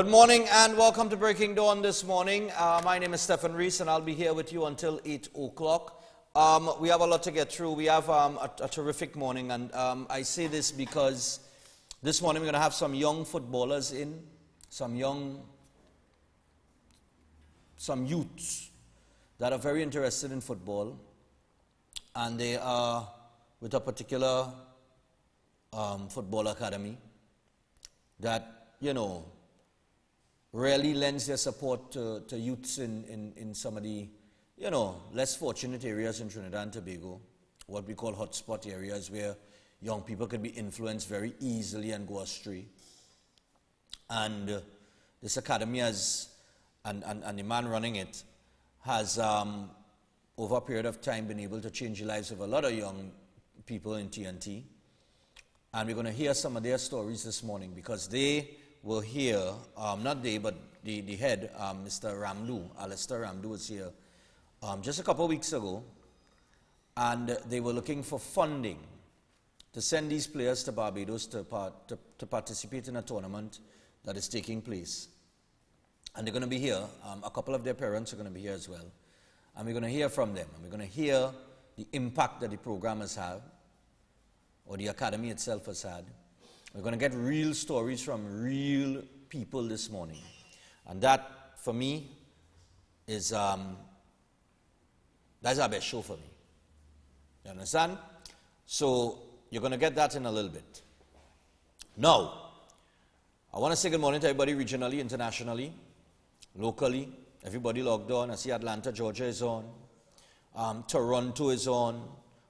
Good morning and welcome to Breaking Dawn this morning. My name is Stephan Reis and I'll be here with you until 8 o'clock. We have a lot to get through. We have a terrific morning, and I say this because this morning we're going to have some young footballers in, some youths that are very interested in football, and they are with a particular football academy that, you know, really lends their support to youths in some of the, you know, less fortunate areas in Trinidad and Tobago, what we call hotspot areas where young people can be influenced very easily and go astray. And this academy has, and the man running it, has over a period of time been able to change the lives of a lot of young people in TNT. And we're going to hear some of their stories this morning because they were here, not they, but the head, Mr. Ramdu, Alistair Ramdu was here just a couple of weeks ago, and they were looking for funding to send these players to Barbados to participate in a tournament that is taking place. And they're going to be here. A couple of their parents are going to be here as well. And we're going to hear from them. And we're going to hear the impact that the program has had, or the academy itself has had. We're going to get real stories from real people this morning. And that, for me, is, that's our best show for me. You understand? So, you're going to get that in a little bit. Now, I want to say good morning to everybody regionally, internationally, locally. Everybody logged on. I see Atlanta, Georgia is on. Toronto is on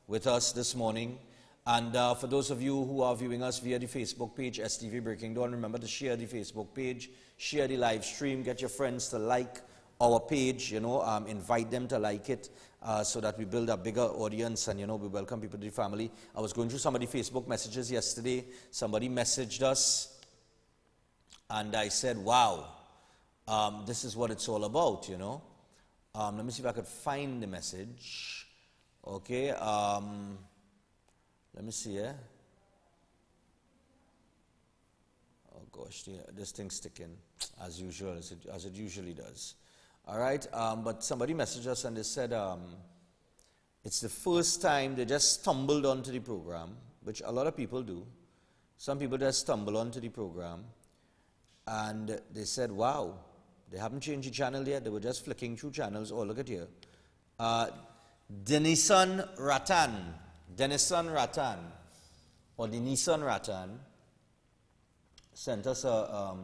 with us this morning. And for those of you who are viewing us via the Facebook page, STV Breaking Dawn, remember to share the Facebook page, share the live stream, get your friends to like our page, you know, invite them to like it so that we build a bigger audience and, you know, we welcome people to the family. I was going through some of the Facebook messages yesterday. Somebody messaged us and I said, wow, this is what it's all about, you know. Let me see if I could find the message. Okay. Let me see, eh? Oh gosh, this thing's sticking as usual, as it usually does. All right, but somebody messaged us and they said it's the first time they just stumbled onto the program, which a lot of people do. Some people just stumble onto the program, and they said, wow, they haven't changed the channel yet. They were just flicking through channels. Oh, look at here. Denison Ratan, or Denison Ratan, sent us a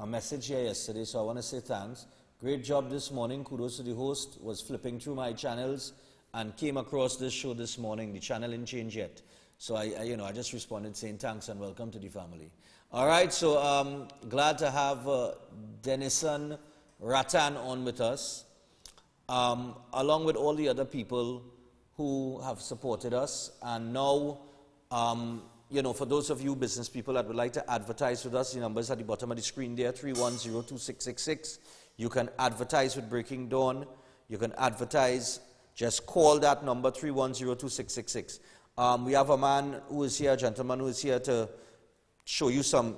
message here yesterday, so I want to say thanks. Great job this morning. Kudos to the host. Was flipping through my channels and came across this show this morning. The channel didn't change yet. So I just responded saying thanks and welcome to the family. All right, so glad to have Denison Ratan on with us, along with all the other people who have supported us. And now, you know, for those of you business people that would like to advertise with us, the numbers at the bottom of the screen there, 310-2666. You can advertise with Breaking Dawn. You can advertise, just call that number, 310-2666. We have a man who is here, a gentleman who is here to show you some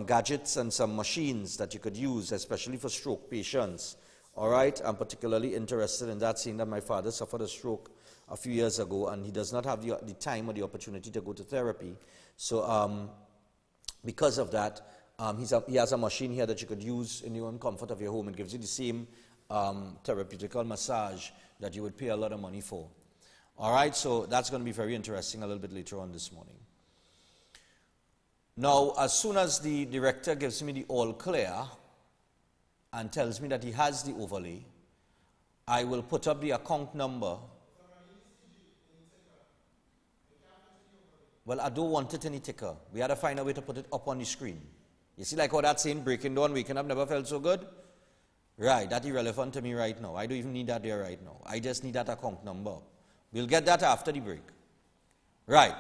gadgets and some machines that you could use, especially for stroke patients. All right, I'm particularly interested in that, seeing that my father suffered a stroke a few years ago, and he does not have the time or the opportunity to go to therapy. So because of that, he has a machine here that you could use in your own comfort of your home. It gives you the same therapeutical massage that you would pay a lot of money for. All right, so that's going to be very interesting a little bit later on this morning. Now, as soon as the director gives me the all clear and tells me that he has the overlay, I will put up the account number. Well, I don't want it any ticker. We had to find a way to put it up on the screen. You see, like how that's saying Breaking Dawn Weekend, I've never felt so good? Right, that's irrelevant to me right now. I don't even need that there right now. I just need that account number. We'll get that after the break. Right.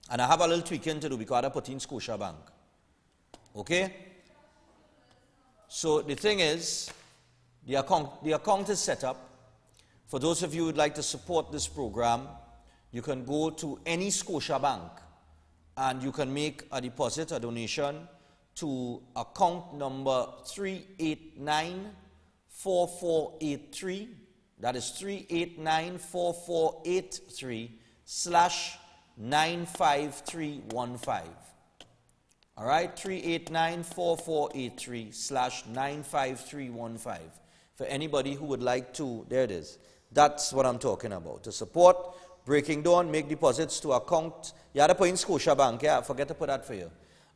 And I have a little tweaking to do because I put in Scotia Bank. Okay? So the thing is, the account is set up. For those of you who would like to support this program, you can go to any Scotia Bank and you can make a deposit, a donation to account number 3894483. That is 3894483 slash 95315. All right, 3894483 slash 95315. For anybody who would like to, there it is. That's what I'm talking about. To support Breaking Dawn, make deposits to account. You had to put in Scotiabank, yeah, forget to put that for you.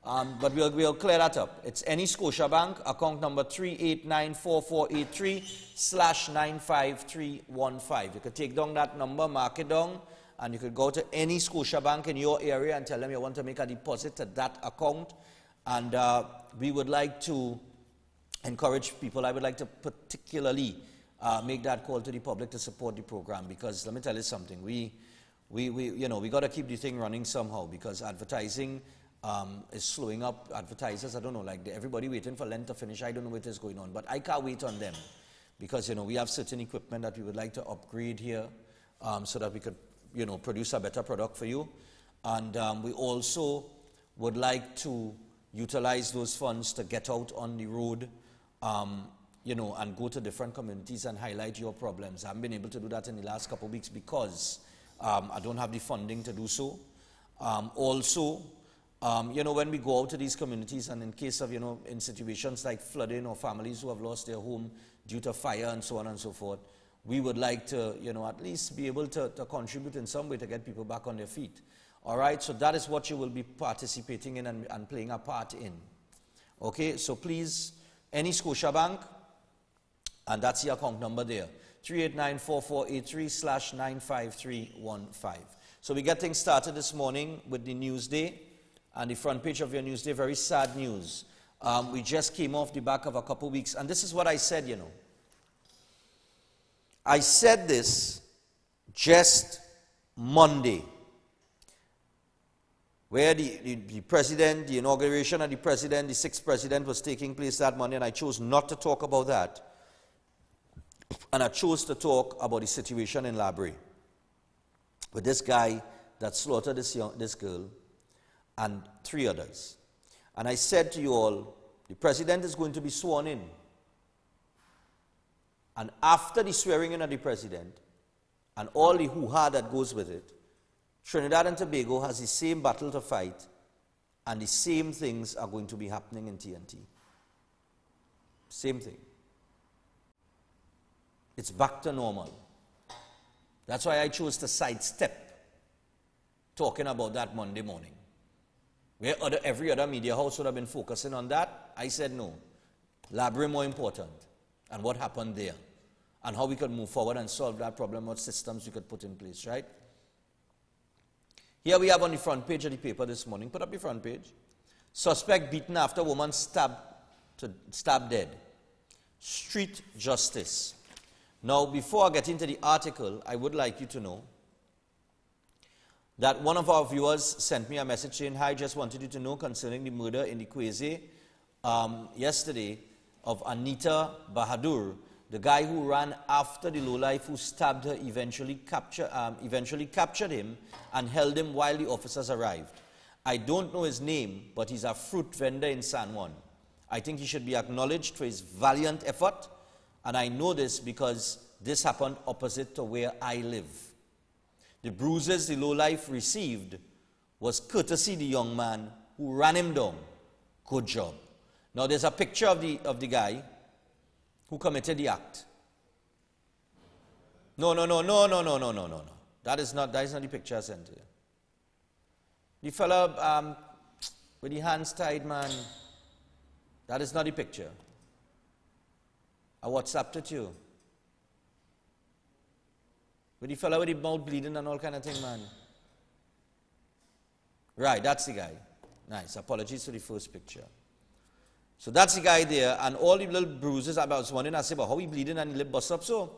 But we'll clear that up. It's any Scotiabank, account number 3894483 slash 95315. You could take down that number, mark it down, and you could go to any Scotiabank in your area and tell them you want to make a deposit to that account. And we would like to encourage people. I would like to particularly make that call to the public to support the program, because let me tell you something. We got to keep the thing running somehow, because advertising is slowing up. Advertisers, I don't know, like everybody waiting for Lent to finish. I don't know what is going on, but I can't wait on them, because we have certain equipment that we would like to upgrade here, so that we could produce a better product for you. And we also would like to utilize those funds to get out on the road, and go to different communities and highlight your problems. I haven't been able to do that in the last couple of weeks because I don't have the funding to do so. Also, when we go out to these communities, and in case of, in situations like flooding or families who have lost their home due to fire and so on and so forth, we would like to, at least be able to contribute in some way to get people back on their feet. All right, so that is what you will be participating in and playing a part in. Okay, so please, any Scotiabank, and that's the account number there, 3894483 slash 95315. So we get things started this morning with the Newsday, and the front page of your Newsday, very sad news. We just came off the back of a couple weeks, and this is what I said, I said this just Monday, where the president, the inauguration of the president, the sixth president was taking place that Monday, and I chose not to talk about that. And I chose to talk about the situation in Labrie with this guy that slaughtered this girl and 3 others. And I said to you all, the president is going to be sworn in. And after the swearing in of the president and all the hoo-ha that goes with it, Trinidad and Tobago has the same battle to fight, and the same things are going to be happening in TNT. Same thing. It's back to normal. That's why I chose to sidestep talking about that Monday morning. Where every other media house would have been focusing on that, I said no. Labrie more important, and what happened there, and how we could move forward and solve that problem, what systems we could put in place, right? Here we have on the front page of the paper this morning. Put up the front page. Suspect beaten after woman stabbed dead. Street justice. Now, before I get into the article, I would like you to know that one of our viewers sent me a message saying, "Hi, just wanted you to know concerning the murder in the Kweze yesterday of Anita Bahadur, the guy who ran after the lowlife who stabbed her, eventually captured him and held him while the officers arrived. I don't know his name, but he's a fruit vendor in San Juan. I think he should be acknowledged for his valiant effort, and I know this because this happened opposite to where I live. The bruises the lowlife received was courtesy the young man who ran him down. Good job." Now there's a picture of the guy who committed the act. No. That is not the picture I sent to you. The fellow with the hands tied, man. That is not the picture. I WhatsApped it to you. With the fellow with the mouth bleeding and all kind of thing, man. Right, that's the guy. Nice. Apologies for the first picture. So that's the guy there, and all the little bruises. I was wondering, I said, "But how he bleeding and he lip bust up so?"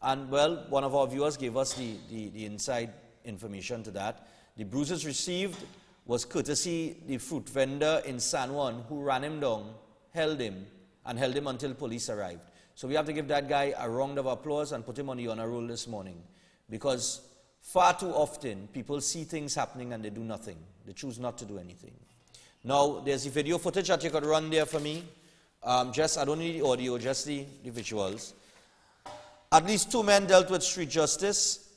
And well, one of our viewers gave us the inside information to that. The bruises received was courtesy the fruit vendor in San Juan who ran him down, held him until police arrived. So we have to give that guy a round of applause and put him on the honor roll this morning, because far too often people see things happening and they do nothing. They choose not to do anything. Now, there's the video footage that you could run there for me. I don't need the audio, just the visuals. At least 2 men dealt with street justice.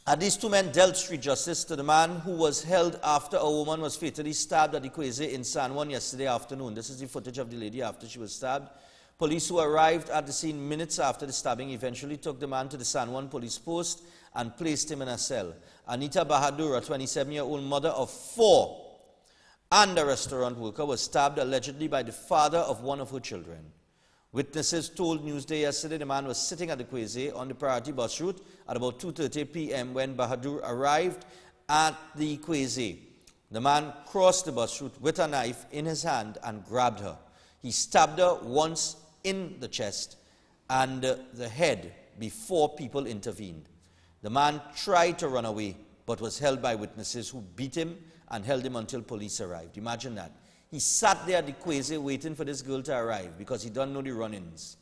At least 2 men dealt street justice to the man who was held after a woman was fatally stabbed at the Kwezi in San Juan yesterday afternoon. This is the footage of the lady after she was stabbed. Police who arrived at the scene minutes after the stabbing eventually took the man to the San Juan police post and placed him in a cell. Anita Bahadur, a 27-year-old mother of 4, and a restaurant worker, was stabbed allegedly by the father of one of her children. Witnesses told Newsday yesterday the man was sitting at the Kwezi on the priority bus route at about 2:30 p.m. when Bahadur arrived at the Kwezi. The man crossed the bus route with a knife in his hand and grabbed her. He stabbed her once in the chest and the head before people intervened. The man tried to run away but was held by witnesses who beat him and held him until police arrived. Imagine that. He sat there at the Kwezi waiting for this girl to arrive because he don't know the run-ins.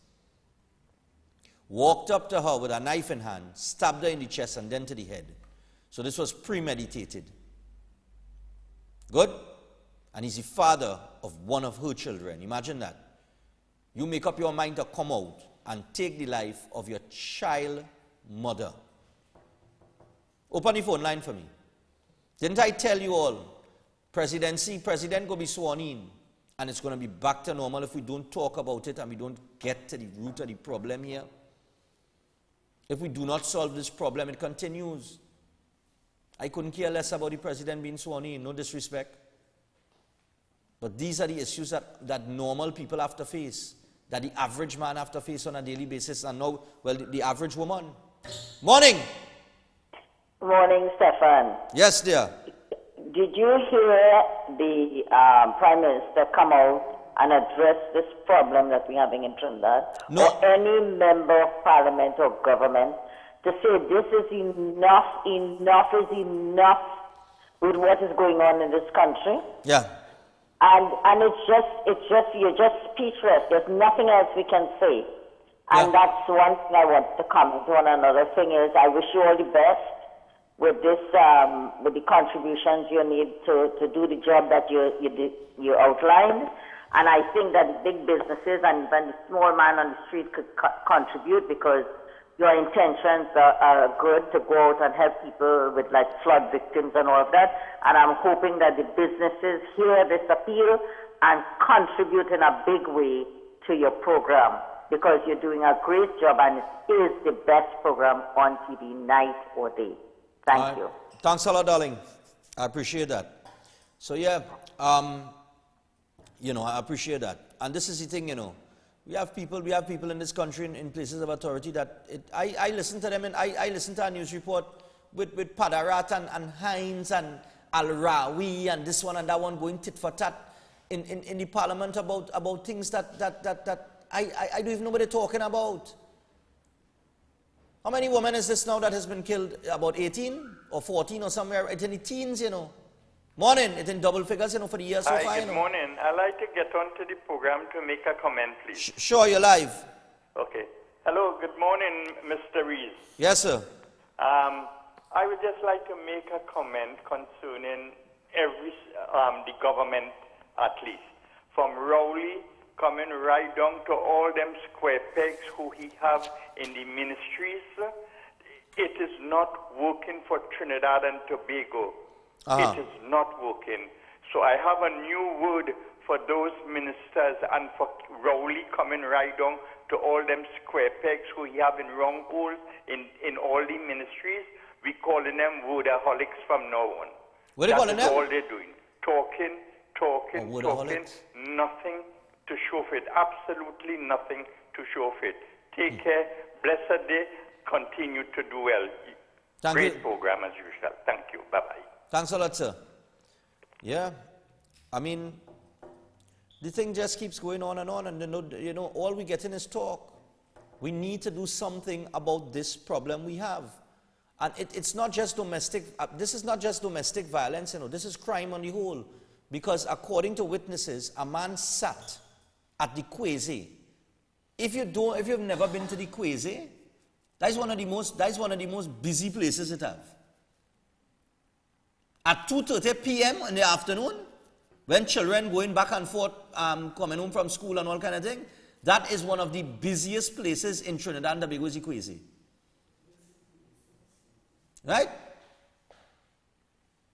Walked up to her with a knife in hand, stabbed her in the chest and then to the head. So this was premeditated. Good? And he's the father of one of her children. Imagine that. You make up your mind to come out and take the life of your child mother. Open the phone line for me. Didn't I tell you all? President will be sworn in, and it's going to be back to normal if we don't talk about it and we don't get to the root of the problem here. If we do not solve this problem, it continues. I couldn't care less about the president being sworn in, no disrespect. But these are the issues that normal people have to face, that the average man have to face on a daily basis, and now, well, the average woman. Morning! Morning, Stephan. Yes, dear. Did you hear the Prime Minister come out and address this problem that we're having in Trinidad? No. Or any member of Parliament or government to say this is enough with what is going on in this country? Yeah. And you're just speechless. There's nothing else we can say. And that's one thing I want to comment on. Another thing is I wish you all the best with this, with the contributions you need to do the job that you outlined. And I think that big businesses and even the small man on the street could contribute because your intentions are good to go out and help people with like flood victims and all of that. And I'm hoping that the businesses hear this appeal and contribute in a big way to your program because you're doing a great job and it is the best program on TV night or day. Thank you. Thanks a lot, darling. I appreciate that. So, yeah, you know, I appreciate that. And this is the thing, you know. We have people in this country in places of authority that I listen to them and I listen to a news report with Padarat and Hines and Al-Rawi and this one and that one going tit for tat in the parliament about things that I don't even know what they're talking about. How many women is this now that has been killed? About 18 or 14 or somewhere? It's in the teens, you know. Morning. It's in double figures, you know, for the year so far. Good morning. I'd like to get onto the program to make a comment, please. Sure, you're live. Okay. Hello, good morning, Mr. Reis. Yes, sir. I would just like to make a comment concerning the government, at least. From Rowley, coming right down to all them square pegs who he have in the ministries, it is not working for Trinidad and Tobago. It is not working. So I have a new word for those ministers and for Rowley coming right down to all them square pegs who he have in wrong holes in all the ministries. We calling them wordaholics from now on. What are you calling them? That's all they're doing. Talking, nothing to show for it. Absolutely nothing to show for it. Take care. Blessed day. Continue to do well. Great program as usual. Thank you. Bye-bye. Thanks a lot, sir. Yeah. I mean, the thing just keeps going on, and you know, all we get in is talk. We need to do something about this problem we have. And it's not just domestic, this is not just domestic violence, you know, this is crime on the whole. Because according to witnesses, a man sat at the Kwezi. If you've never been to the Kwezi, that's one of the most busy places it have. At 2:30 p.m. in the afternoon, when children going back and forth, coming home from school and all kind of thing, that is one of the busiest places in Trinidad and Tobago is Equacy. Right?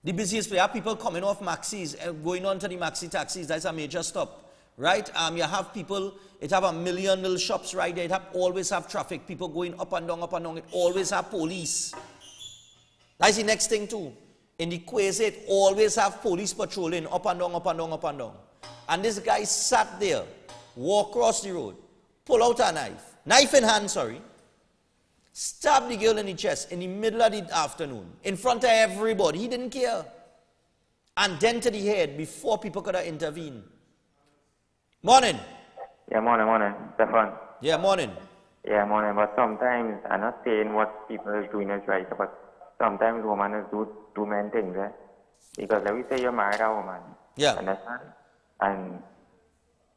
The busiest place. You have people coming off maxis, going on to the maxi taxis. That's a major stop. Right? You have people, it have a million little shops right there. It always have traffic. People going up and down, up and down. It always have police. That's the next thing too. In the Quays, it always have police patrolling up and down, up and down, up and down. And this guy sat there, walk across the road, pull out a knife in hand, sorry, stab the girl in the chest in the middle of the afternoon, in front of everybody. He didn't care. And then to the head before people could have intervened. Morning. Yeah, morning, Stephan. Yeah, morning. Yeah, morning. But sometimes, I'm not saying what people is doing is right, but sometimes women do men things, eh? Because let me say you're married a woman. Yeah. Understand? And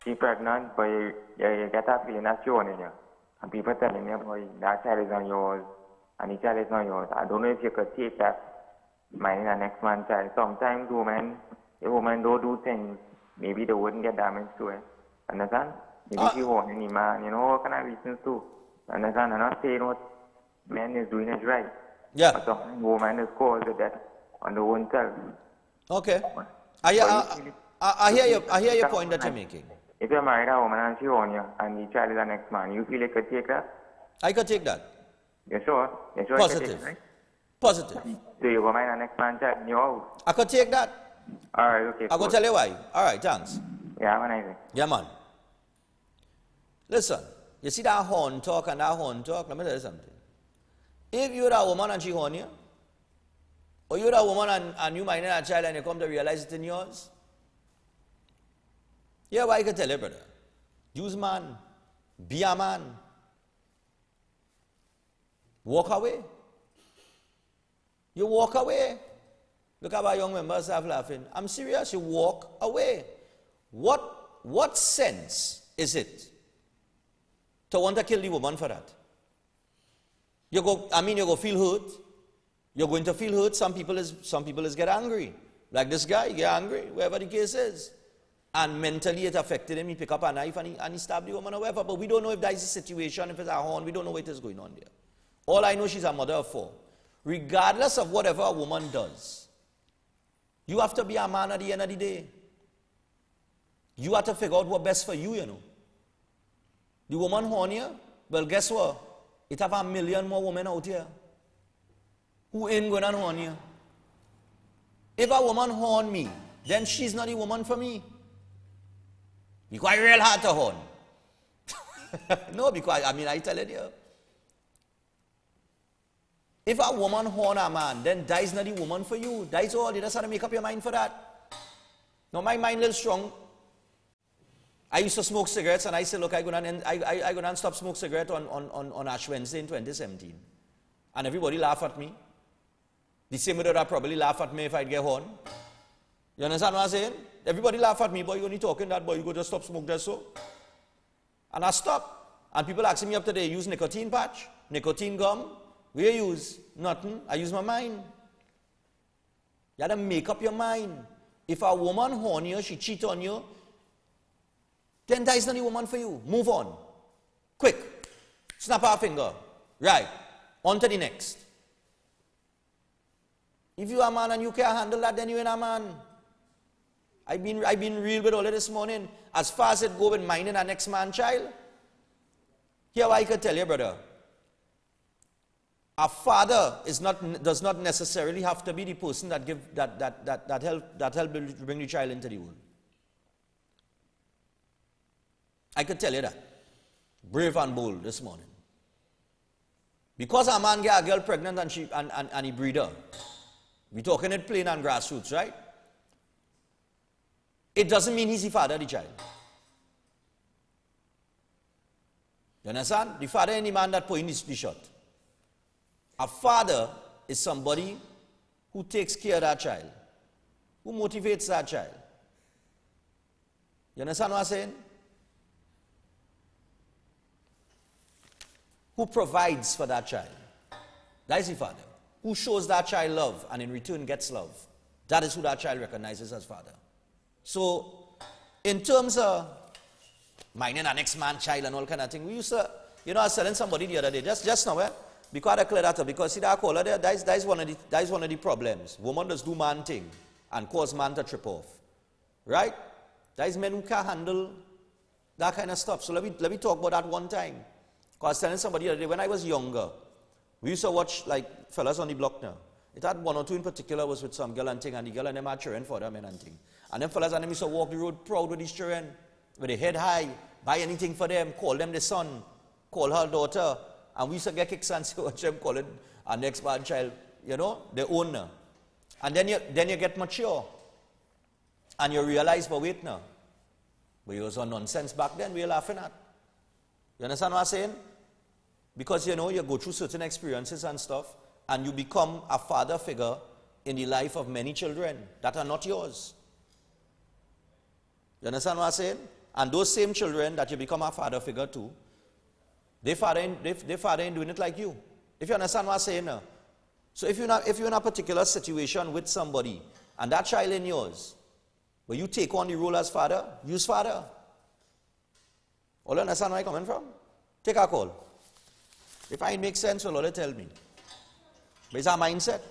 she's pregnant, but you get that feeling that you're on you. And people telling you, boy, that child is not yours, and the child is not yours. I don't know if you could take that, minding the next man's child. Sometimes if women don't do things, maybe they wouldn't get damaged to it. Understand? Maybe she won't any man, you know, all kind of reasons too. Understand? I'm not saying what men is doing is right. Yeah. But sometimes woman is caused with that on their own self. Okay. I hear your point that you're making. If you're married a woman and she owns you, and the child is the next man, you feel you could take that? I could take that. You're sure? You're sure Positive. you could take it, right? Positive. So you go marry the next man's child in your house? I could take that. Alright, okay. I could tell you why. Alright, thanks. Yeah, have a nice day. Yeah, man. Listen, you see that horn talk and that horn talk? Let me tell you something. If you're a woman and she horn you, or you're a woman and you minding a child and you come to realize it's in yours, yeah, why I can tell you, brother. Use man. Be a man. Walk away. You walk away. Look at our young members have laughing. I'm serious, you walk away. What sense is it to want to kill the woman for that? You go feel hurt. You're going to feel hurt. Some people is get angry. Like this guy, get angry, wherever the case is. And mentally it affected him. He pick up a knife and he stabbed the woman or whatever. But we don't know if that is the situation, if it's a horn. We don't know what is going on there. All I know, she's a mother of 4. Regardless of whatever a woman does, you have to be a man at the end of the day. You have to figure out what's best for you, you know. The woman horn you, well, guess what? It have a million more women out here who ain't going to horn you. If a woman horn me, then she's not the woman for me. Because I real hard to horn. No, because, I tell it here. If a woman horn a man, then that is not the woman for you. That is all. You just have to make up your mind for that. Now, my mind a little strong. I used to smoke cigarettes, and I said, look, I'm going to stop smoke cigarette on Ash Wednesday in 2017. And everybody laugh at me. The same way that I probably laugh at me if I'd get horn. You understand what I'm saying? Everybody laugh at me, boy, you only talking that, boy, you go to stop smoke just so. And I stop. And people asking me up today, use nicotine patch, nicotine gum. Where you use? Nothing. I use my mind. You have to make up your mind. If a woman horn you, she cheat on you, then that is not the woman for you. Move on. Quick. Snap our finger. Right. On to the next. If you are a man and you can't handle that, then you ain't a man. I've been real with all of this morning. As far as it go with minding our next man's child, here what I could tell you, brother. A father does not necessarily have to be the person that help bring the child into the world. I could tell you that. Brave and bold this morning. Because a man get a girl pregnant and he breed her. We're talking it plain and grassroots, right? It doesn't mean he's the father of the child. You understand? The father ain't the man that put in the shot. A father is somebody who takes care of that child, who motivates that child. You understand what I'm saying? Who provides for that child. That is the father. Who shows that child love and in return gets love. That is who that child recognizes as father. So, in terms of minding our next man's child and all kind of thing, we used to, you know, I was telling somebody the other day, just now, because I clear that up, because see that call there, that's one of the problems. Woman does do man thing and cause man to trip off. Right? That is men who can't handle that kind of stuff. So let me talk about that one time. Because I was telling somebody the other day, when I was younger, we used to watch like fellas on the block now. It had one or two in particular was with some girl and thing, and the girl and them had children for them and thing. And them fellas and them used to walk the road proud with these children, with their head high, buy anything for them, call them the son, call her daughter. And we used to get kicks and say, watch them call it our next man child, you know, the owner. And then you get mature. And you realize, but wait now. But it was all nonsense back then, we were laughing at. You understand what I'm saying? Because, you know, you go through certain experiences and stuff, and you become a father figure in the life of many children that are not yours. You understand what I'm saying? And those same children that you become a father figure to, their father ain't doing it like you. If you understand what I'm saying now. So if you're in a particular situation with somebody, and that child ain't yours, but you take on the role as father, use father. All you understand where I'm coming from? Take a call. If it makes sense, well, all tell me. But it's our mindset.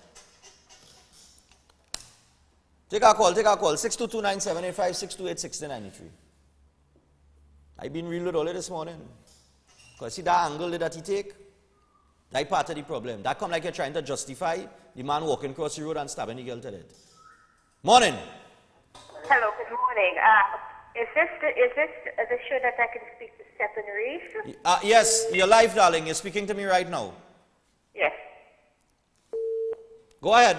Take a call. 622-9785, 628-6093. I've been real with all of this morning. Because see that angle that he take? That's part of the problem. That come like you're trying to justify the man walking across the road and stabbing the girl to death. Morning. Hello, good morning. Is this the show that I can speak to Stephan Reis? Yes, you're live, darling. You're speaking to me right now. Yes. Go ahead.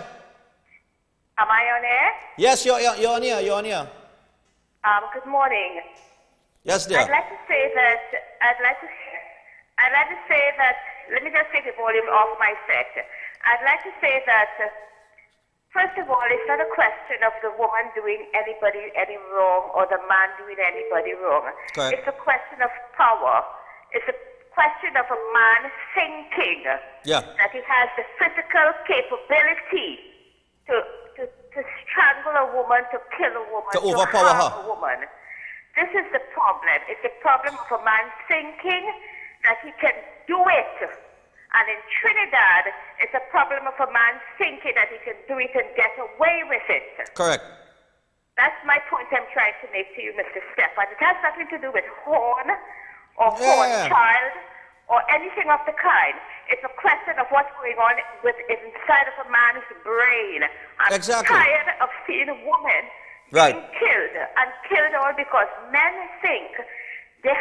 Am I on air? Yes, you're on here. You're on here. Good morning. Yes, dear. I'd like to say that. Let me just take the volume off my set. I'd like to say that. First of all, it's not a question of the woman doing anybody any wrong or the man doing anybody wrong. Correct. It's a question of power. It's a question of a man thinking that he has the physical capability to strangle a woman, to kill a woman, to overpower harm a woman. This is the problem. It's the problem of a man thinking that he can do it. And in Trinidad, it's a problem of a man thinking that he can do it and get away with it. Correct. That's my point I'm trying to make to you, Mr. Stephan. It has nothing to do with horn or horn child or anything of the kind. It's a question of what's going on inside of a man's brain. I'm tired of seeing a woman being killed, and killed all because men think they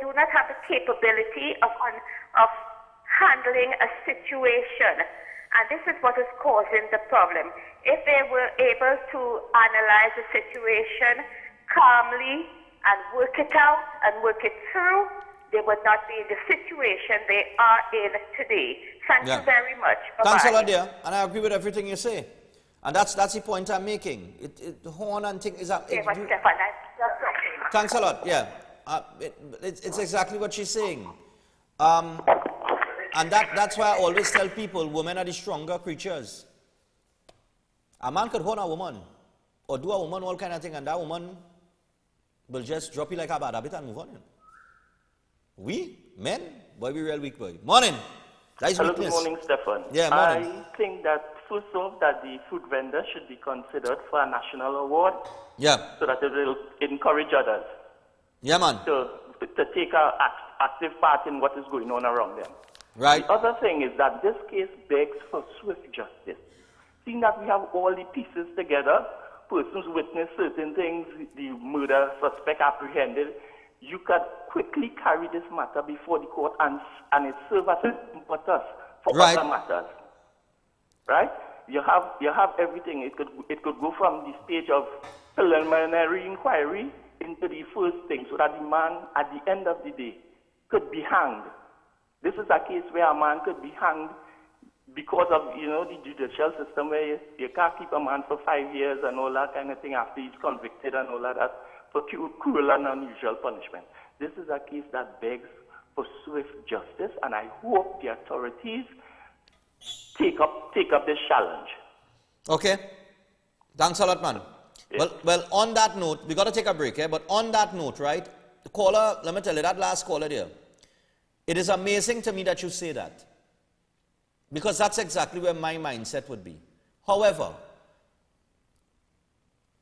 do not have the capability of handling a situation, and this is what is causing the problem. If they were able to analyze the situation calmly and work it out and work it through, they would not be in the situation they are in today. Thank you very much. Bye-bye. Thanks a lot, dear, and I agree with everything you say. And that's the point I'm making. The horn and thing is that. Thanks a lot. Yeah, it's exactly what she's saying. And that's why I always tell people women are the stronger creatures. A man could horn a woman or do a woman all kind of thing, and that woman will just drop you like a bad habit and move on. We, men, boy, we real weak, boy. Morning. Hello, good morning, Stephan. Yeah, morning. I think that first off that the food vendor should be considered for a national award. Yeah. So that it will encourage others. Yeah, man. To take an active part in what is going on around them. Right. The other thing is that this case begs for swift justice. Seeing that we have all the pieces together, persons witnessed certain things, the murder suspect apprehended, you could quickly carry this matter before the court and it serve as an impetus for other matters. Right? You have everything. It could go from the stage of preliminary inquiry into the first thing, so that the man at the end of the day could be hanged. This is a case where a man could be hanged because of, the judicial system where you can't keep a man for 5 years and all that kind of thing after he's convicted and all of that for cruel and unusual punishment. This is a case that begs for swift justice, and I hope the authorities take up this challenge. Okay. Thanks a lot, man. Yes. Well, on that note, we got to take a break, but on that note, right, the caller, let me tell you, that last caller there, it is amazing to me that you say that, because that's exactly where my mindset would be. However,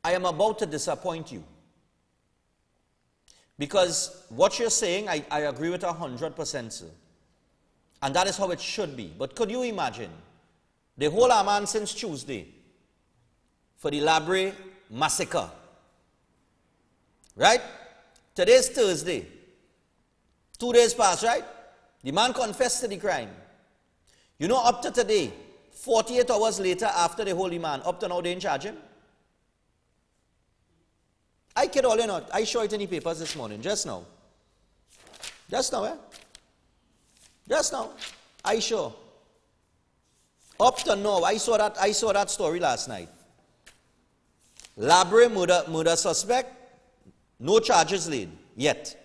I am about to disappoint you, because what you're saying, I agree with 100%, sir. And that is how it should be. But could you imagine the whole Amman since Tuesday for the Labre massacre, right? Today's Thursday. 2 days passed, right? The man confessed to the crime. You know, up to today, 48 hours later after they hold the man, up to now they didn't charge him. I kid all you not. I saw it in the papers this morning, just now. Just now, eh? Just now. I saw. Up to now, I saw that story last night. Labre murder suspect, no charges laid yet.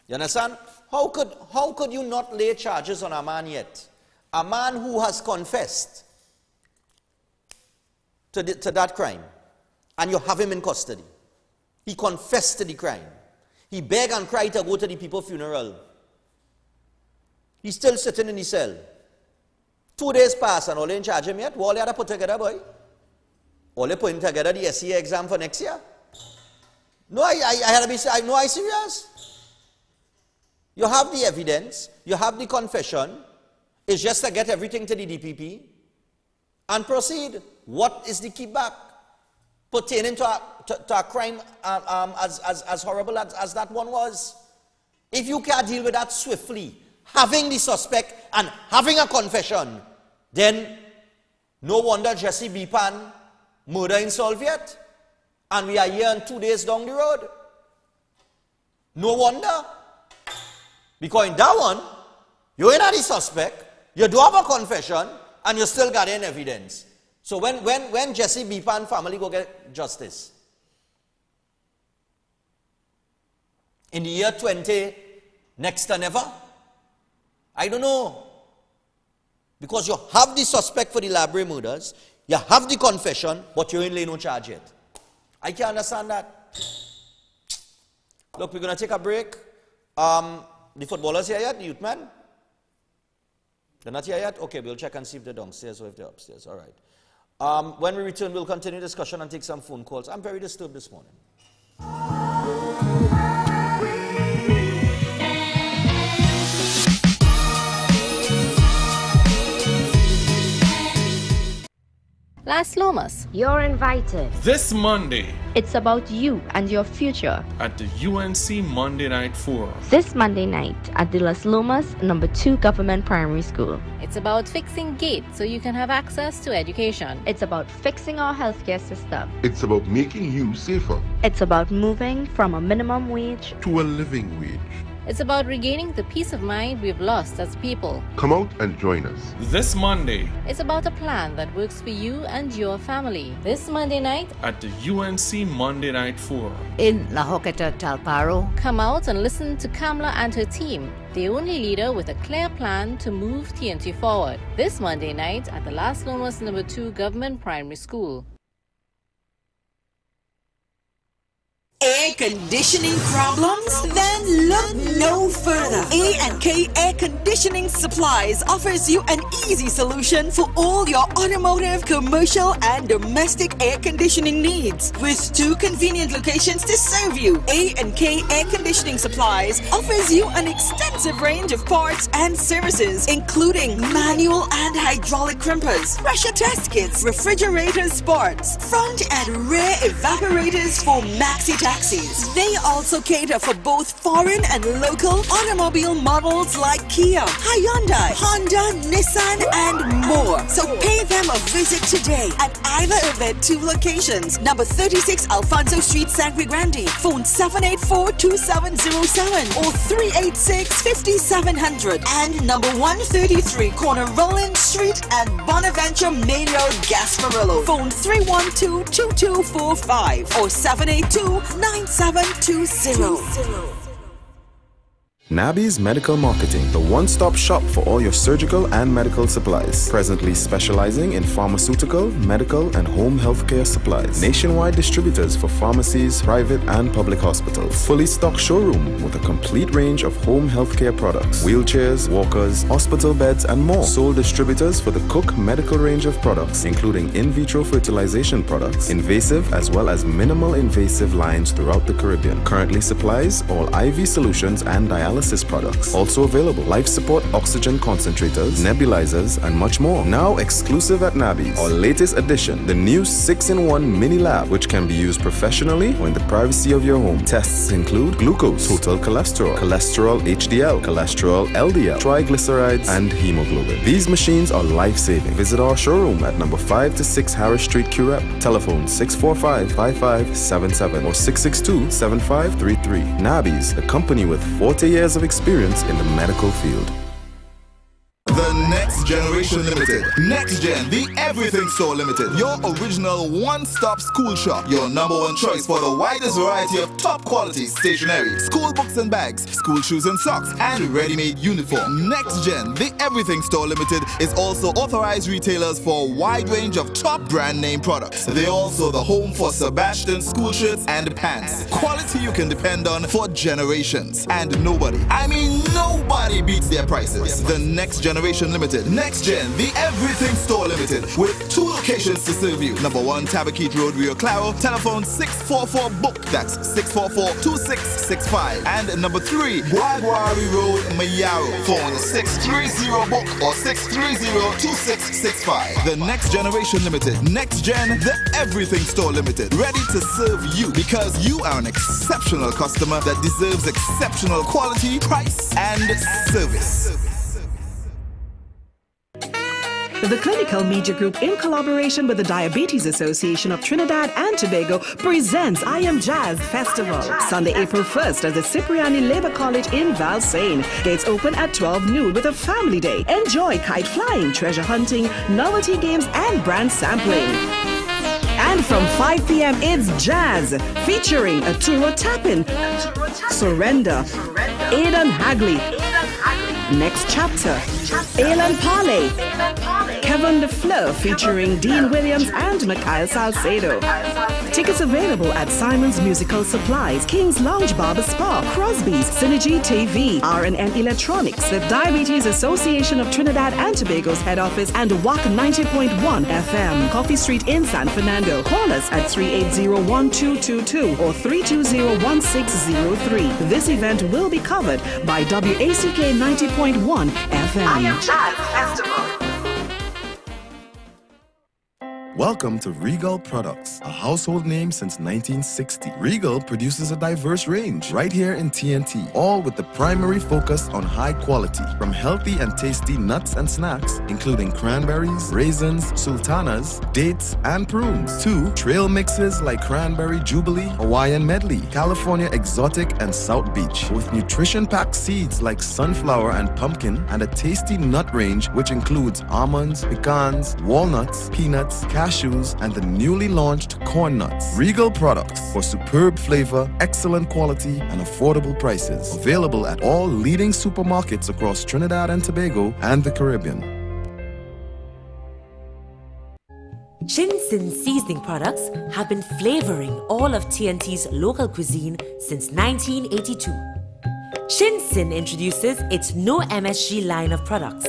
You understand? How could you not lay charges on a man yet? A man who has confessed to that crime, and you have him in custody. He confessed to the crime. He begged and cried to go to the people's funeral. He's still sitting in the cell. 2 days pass and all they didn't charge him yet. What all they had to put together, boy? All they putting together the SCA exam for next year? No, I had to be, no, I serious. You have the evidence, you have the confession. It's just to get everything to the DPP and proceed. What is the kickback pertaining to a crime as horrible as that one was? If you can't deal with that swiftly, having the suspect and having a confession, then no wonder Jesse Bipan murder ain't solved yet. And we are here and 2 days down the road. No wonder. Because in that one, you ain't had the suspect, you do have a confession, and you still got in evidence. So when Jesse Bipan family go get justice? In the year 20, next to never? I don't know. Because you have the suspect for the Labre murders, you have the confession, but you ain't lay no charge yet. I can't understand that. Look, we're going to take a break. The footballers here yet? The youth man? They're not here yet? Okay, we'll check and see if they're downstairs or if they're upstairs. All right. When we return, we'll continue discussion and take some phone calls. I'm very disturbed this morning. Las Lomas. You're invited. This Monday. It's about you and your future. At the UNC Monday Night Forum. This Monday night at the Las Lomas No. 2 Government Primary School. It's about fixing gates so you can have access to education. It's about fixing our healthcare system. It's about making you safer. It's about moving from a minimum wage to a living wage. It's about regaining the peace of mind we've lost as people. Come out and join us. This Monday. It's about a plan that works for you and your family. This Monday night at the UNC Monday Night Forum. In La Joqueta, Talparo. Come out and listen to Kamla and her team, the only leader with a clear plan to move TNT forward. This Monday night at the Las Lomas No. 2 Government Primary School. Air conditioning problems? Then look no further. A&K Air Conditioning Supplies offers you an easy solution for all your automotive, commercial, and domestic air conditioning needs. With 2 convenient locations to serve you, A&K Air Conditioning Supplies offers you an extensive range of parts and services, including manual and hydraulic crimpers, pressure test kits, refrigerator parts, front and rear evaporators for maxi taxis. They also cater for both foreign and local automobile models like Kia, Hyundai, Honda, Nissan, and more. So pay them a visit today at either of their 2 locations. Number 36 Alfonso Street, Sangre Grande. Phone 784-2707 or 386-5700. And number 133 corner Roland Street and Bonaventure Main Road, Gasparillo. Phone 312-2245 or 782-9720. Nabi's Medical Marketing, the one-stop shop for all your surgical and medical supplies. Presently specializing in pharmaceutical, medical, and home healthcare supplies. Nationwide distributors for pharmacies, private and public hospitals. Fully stocked showroom with a complete range of home healthcare products. Wheelchairs, walkers, hospital beds, and more. Sole distributors for the Cook medical range of products, including in vitro fertilization products, invasive as well as minimal invasive lines throughout the Caribbean. Currently supplies all IV solutions and dialysis products. Also available life support oxygen concentrators, nebulizers, and much more. Now exclusive at Nabi's. Our latest addition, the new 6-in-1 mini lab, which can be used professionally or in the privacy of your home. Tests include glucose, total cholesterol, cholesterol HDL, cholesterol LDL, triglycerides, and hemoglobin. These machines are life-saving. Visit our showroom at number 5 to 6 Harris Street, Curep. Telephone 645-5577 or 662-7533. Nabi's, a company with 40 years of experience in the medical field. The Next Generation Limited. Next Gen, the Everything Store Limited. Your original one-stop school shop. Your number one choice for the widest variety of top quality stationery, school books and bags, school shoes and socks, and ready-made uniform. Next Gen, the Everything Store Limited is also authorized retailers for a wide range of top brand name products. They're also the home for Sebastian school shirts and pants. Quality you can depend on for generations. And nobody, I mean nobody beats their prices. The Next Generation Limited. Next Gen, the Everything Store Limited, with 2 locations to serve you. Number 1, Tabaquite Road, Rio Claro. Telephone 644-BOOK. That's 644-2665. And number 3, Guaguari Road, Mayaro. Phone 630-BOOK or 630-2665. The Next Generation Limited. Next Gen, the Everything Store Limited. Ready to serve you because you are an exceptional customer that deserves exceptional quality, price, and service. The Clinical Media Group, in collaboration with the Diabetes Association of Trinidad and Tobago, presents I Am Jazz Festival, Sunday, April 1st at the Cipriani Labour College in Valsaine. Gates open at 12 noon with a family day. Enjoy kite flying, treasure hunting, novelty games, and brand sampling. And from 5 p.m. it's jazz, featuring Arturo Tapin, Surrender, Aidan Hagley, Next Chapter, Alan Parley, Kevin DeFleur featuring Dean Williams and Mikhail Salcedo. Tickets available at Simon's Musical Supplies, King's Lounge Barber Spa, Crosby's, Synergy TV, R&M Electronics, the Diabetes Association of Trinidad and Tobago's head office, and WAC 90.1 FM, Coffee Street in San Fernando. Call us at 380-1222 or 320-1603. This event will be covered by WACK 90.1 FM. I Am Jazz Festival. Welcome to Regal Products, a household name since 1960. Regal produces a diverse range right here in TNT, all with the primary focus on high quality, from healthy and tasty nuts and snacks, including cranberries, raisins, sultanas, dates, and prunes, to trail mixes like Cranberry Jubilee, Hawaiian Medley, California Exotic, and South Beach, with nutrition-packed seeds like sunflower and pumpkin, and a tasty nut range which includes almonds, pecans, walnuts, peanuts, cashews, and the newly launched corn nuts. Regal Products, for superb flavor, excellent quality, and affordable prices. Available at all leading supermarkets across Trinidad and Tobago and the Caribbean. Shinsin seasoning products have been flavoring all of TNT's local cuisine since 1982. Shinsin introduces its No MSG line of products.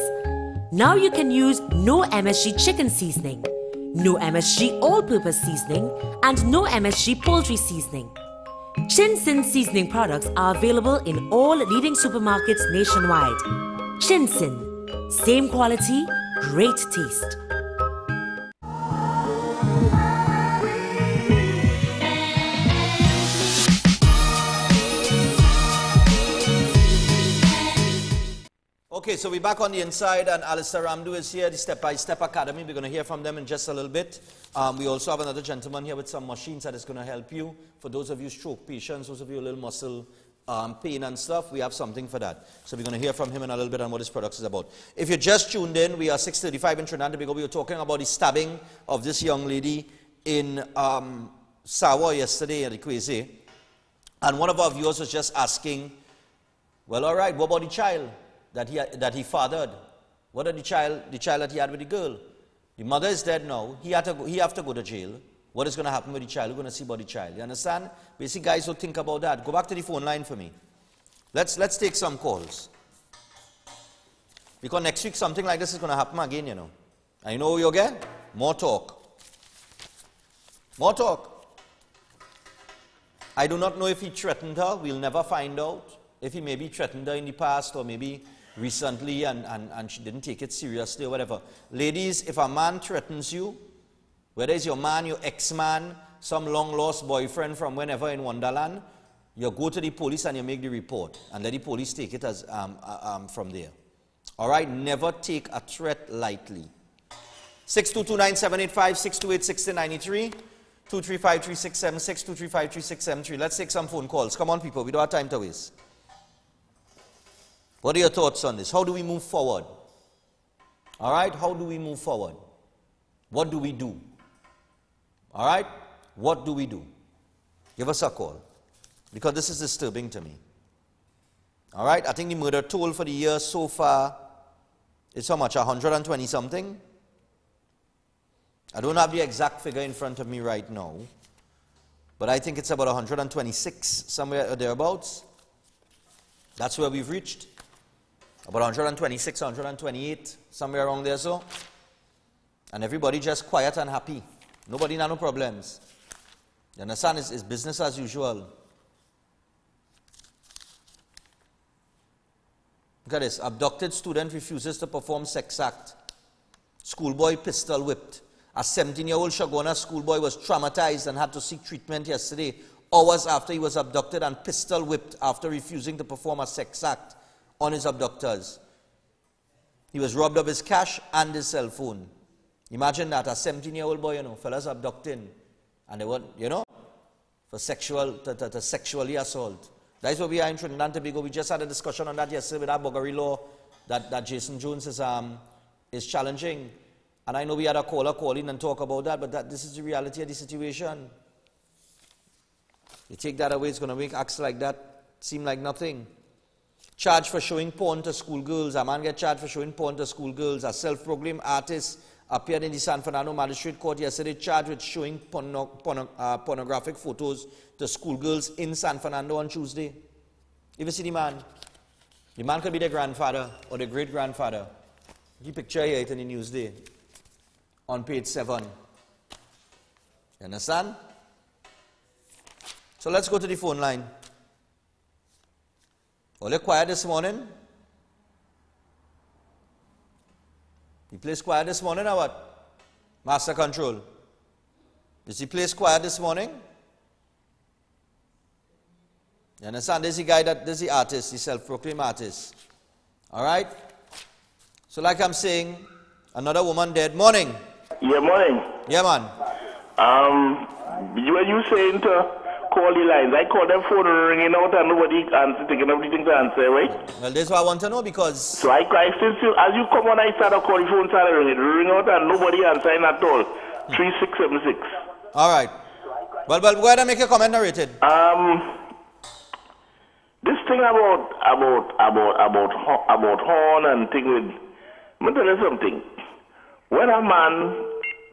Now you can use No MSG chicken seasoning, No MSG all-purpose seasoning, and No MSG poultry seasoning. Shinsin seasoning products are available in all leading supermarkets nationwide. Shinsin, same quality, great taste. Okay, so we're back on the inside, and Alistair Ramdu is here, the Step by Step Academy. We're going to hear from them in just a little bit. We also have another gentleman here with some machines that is going to help you. For those of you stroke patients, those of you a little muscle pain and stuff, we have something for that. So we're going to hear from him in a little bit on what this product is about. If you just tuned in, we are 6:35 in Trinidad and Tobago. We were talking about the stabbing of this young lady in Sawa yesterday at the Kwese. And one of our viewers was just asking, Well, all right, what about the child that he fathered? What about the child that he had with the girl? The mother is dead now. He have to go to jail. What is going to happen with the child? We're going to see about the child. You understand? Basically, guys who think about that, go back to the phone line for me. Let's take some calls. Because next week something like this is going to happen again, you know. And you know what you'll get? More talk. More talk. I do not know if he threatened her. We'll never find out. If he maybe threatened her in the past or maybe recently and she didn't take it seriously or whatever. Ladies, if a man threatens you, whether it's your man, your ex-man, some long-lost boyfriend from whenever in Wonderland, you go to the police and you make the report and let the police take it as from there. All right? Never take a threat lightly. 622-9785, 628-1693, 235-3676, 235-3673. Let's take some phone calls. Come on, people. We don't have time to waste. What are your thoughts on this? How do we move forward? All right? How do we move forward? What do we do? All right? What do we do? Give us a call. Because this is disturbing to me. All right? I think the murder toll for the year so far is how much? 120 something? I don't have the exact figure in front of me right now. But I think it's about 126, somewhere or thereabouts. That's where we've reached. About 126, 128, somewhere around there so. And everybody just quiet and happy. Nobody has no problems. You understand? It's business as usual. Look at this. Abducted student refuses to perform sex act. Schoolboy pistol whipped. A 17-year-old Shagona schoolboy was traumatized and had to seek treatment yesterday, hours after he was abducted and pistol whipped after refusing to perform a sex act on his abductors. He was robbed of his cash and his cell phone. Imagine that, a 17-year-old boy, you know, fellas abducting, and they want, you know, for sexually assault. That's what we are in Trinidad and Tobago. We just had a discussion on that yesterday with that buggery law that Jason Jones is challenging. And I know we had a caller call in and talk about that, but this is the reality of the situation. You take that away, it's going to make acts like that seem like nothing. Charged for showing porn to schoolgirls. A man get charged for showing porn to schoolgirls. A self-proclaimed artist appeared in the San Fernando Magistrate Court yesterday, charged with showing pornographic photos to schoolgirls in San Fernando on Tuesday. If you see the man could be their grandfather or their great-grandfather. The picture here in the Newsday on page 7. You understand? So let's go to the phone line. All you quiet this morning? The place quiet this morning or what? Master Control. Is the place quiet this morning? You understand? There's the guy there's the artist, the self-proclaimed artist. Alright? So like I'm saying, another woman dead. Morning. Yeah, morning. Yeah, man. You saying to call the lines. I call them phone ringing out and nobody answer, taking everything to answer, right? Well, that's what I want to know because... So I still, as you come on, I start to call the phone, start ring out and nobody answering at all. 3676. All right. Well, go ahead and make a comment narrated. This thing about horn and thing with... Let me tell you something. When a man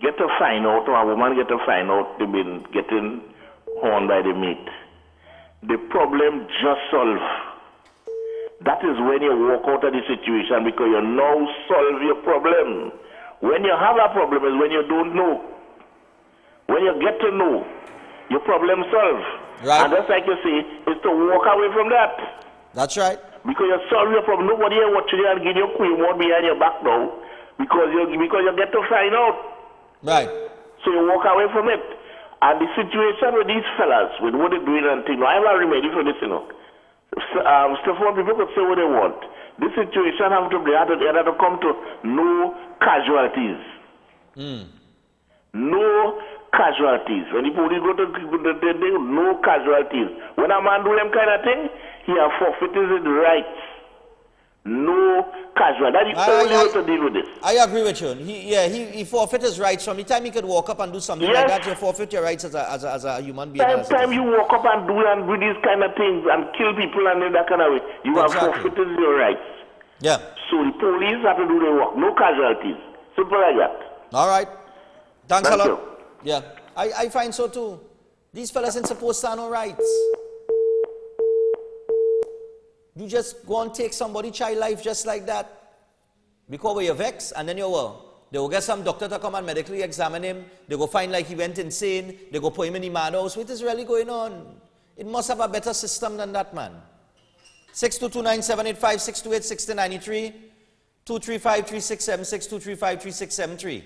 get to find out or a woman get to find out they've been getting horn by the mate, the problem just solved. That is when you walk out of the situation because you now solve your problem. When you have a problem is when you don't know. When you get to know, your problem solved. Right. And just like you say, is to walk away from that. That's right. Because you solve your problem. Nobody here watching you and give you a queen more behind your back now. Because you get to find out. Right. So you walk away from it. And the situation with these fellas, with what they're doing and things, I have a remedy for this, you know. Stephan, people could say what they want. This situation have to come to no casualties. No casualties. When the police go to no casualties. When a man do them kind of thing, he has forfeited his rights. no casual. That's the only way to deal with this. I agree with you. He forfeit his rights. From the time he could walk up and do something like that, you forfeit your rights as a human being. Time you walk up and do these kind of things and kill people and in that kind of way, you have forfeited your rights. Yeah. So the police have to do their work. No casualties. Simple like that. All right. Thanks a lot. You. Yeah. I find so too. These fellas ain't supposed to have no rights. You just go and take somebody's child life just like that. Because you're vexed and then they will get some doctor to come and medically examine him. They go find like he went insane. They go put him in the madhouse. What is really going on? It must have a better system than that, man. 6229785 628-693 235-367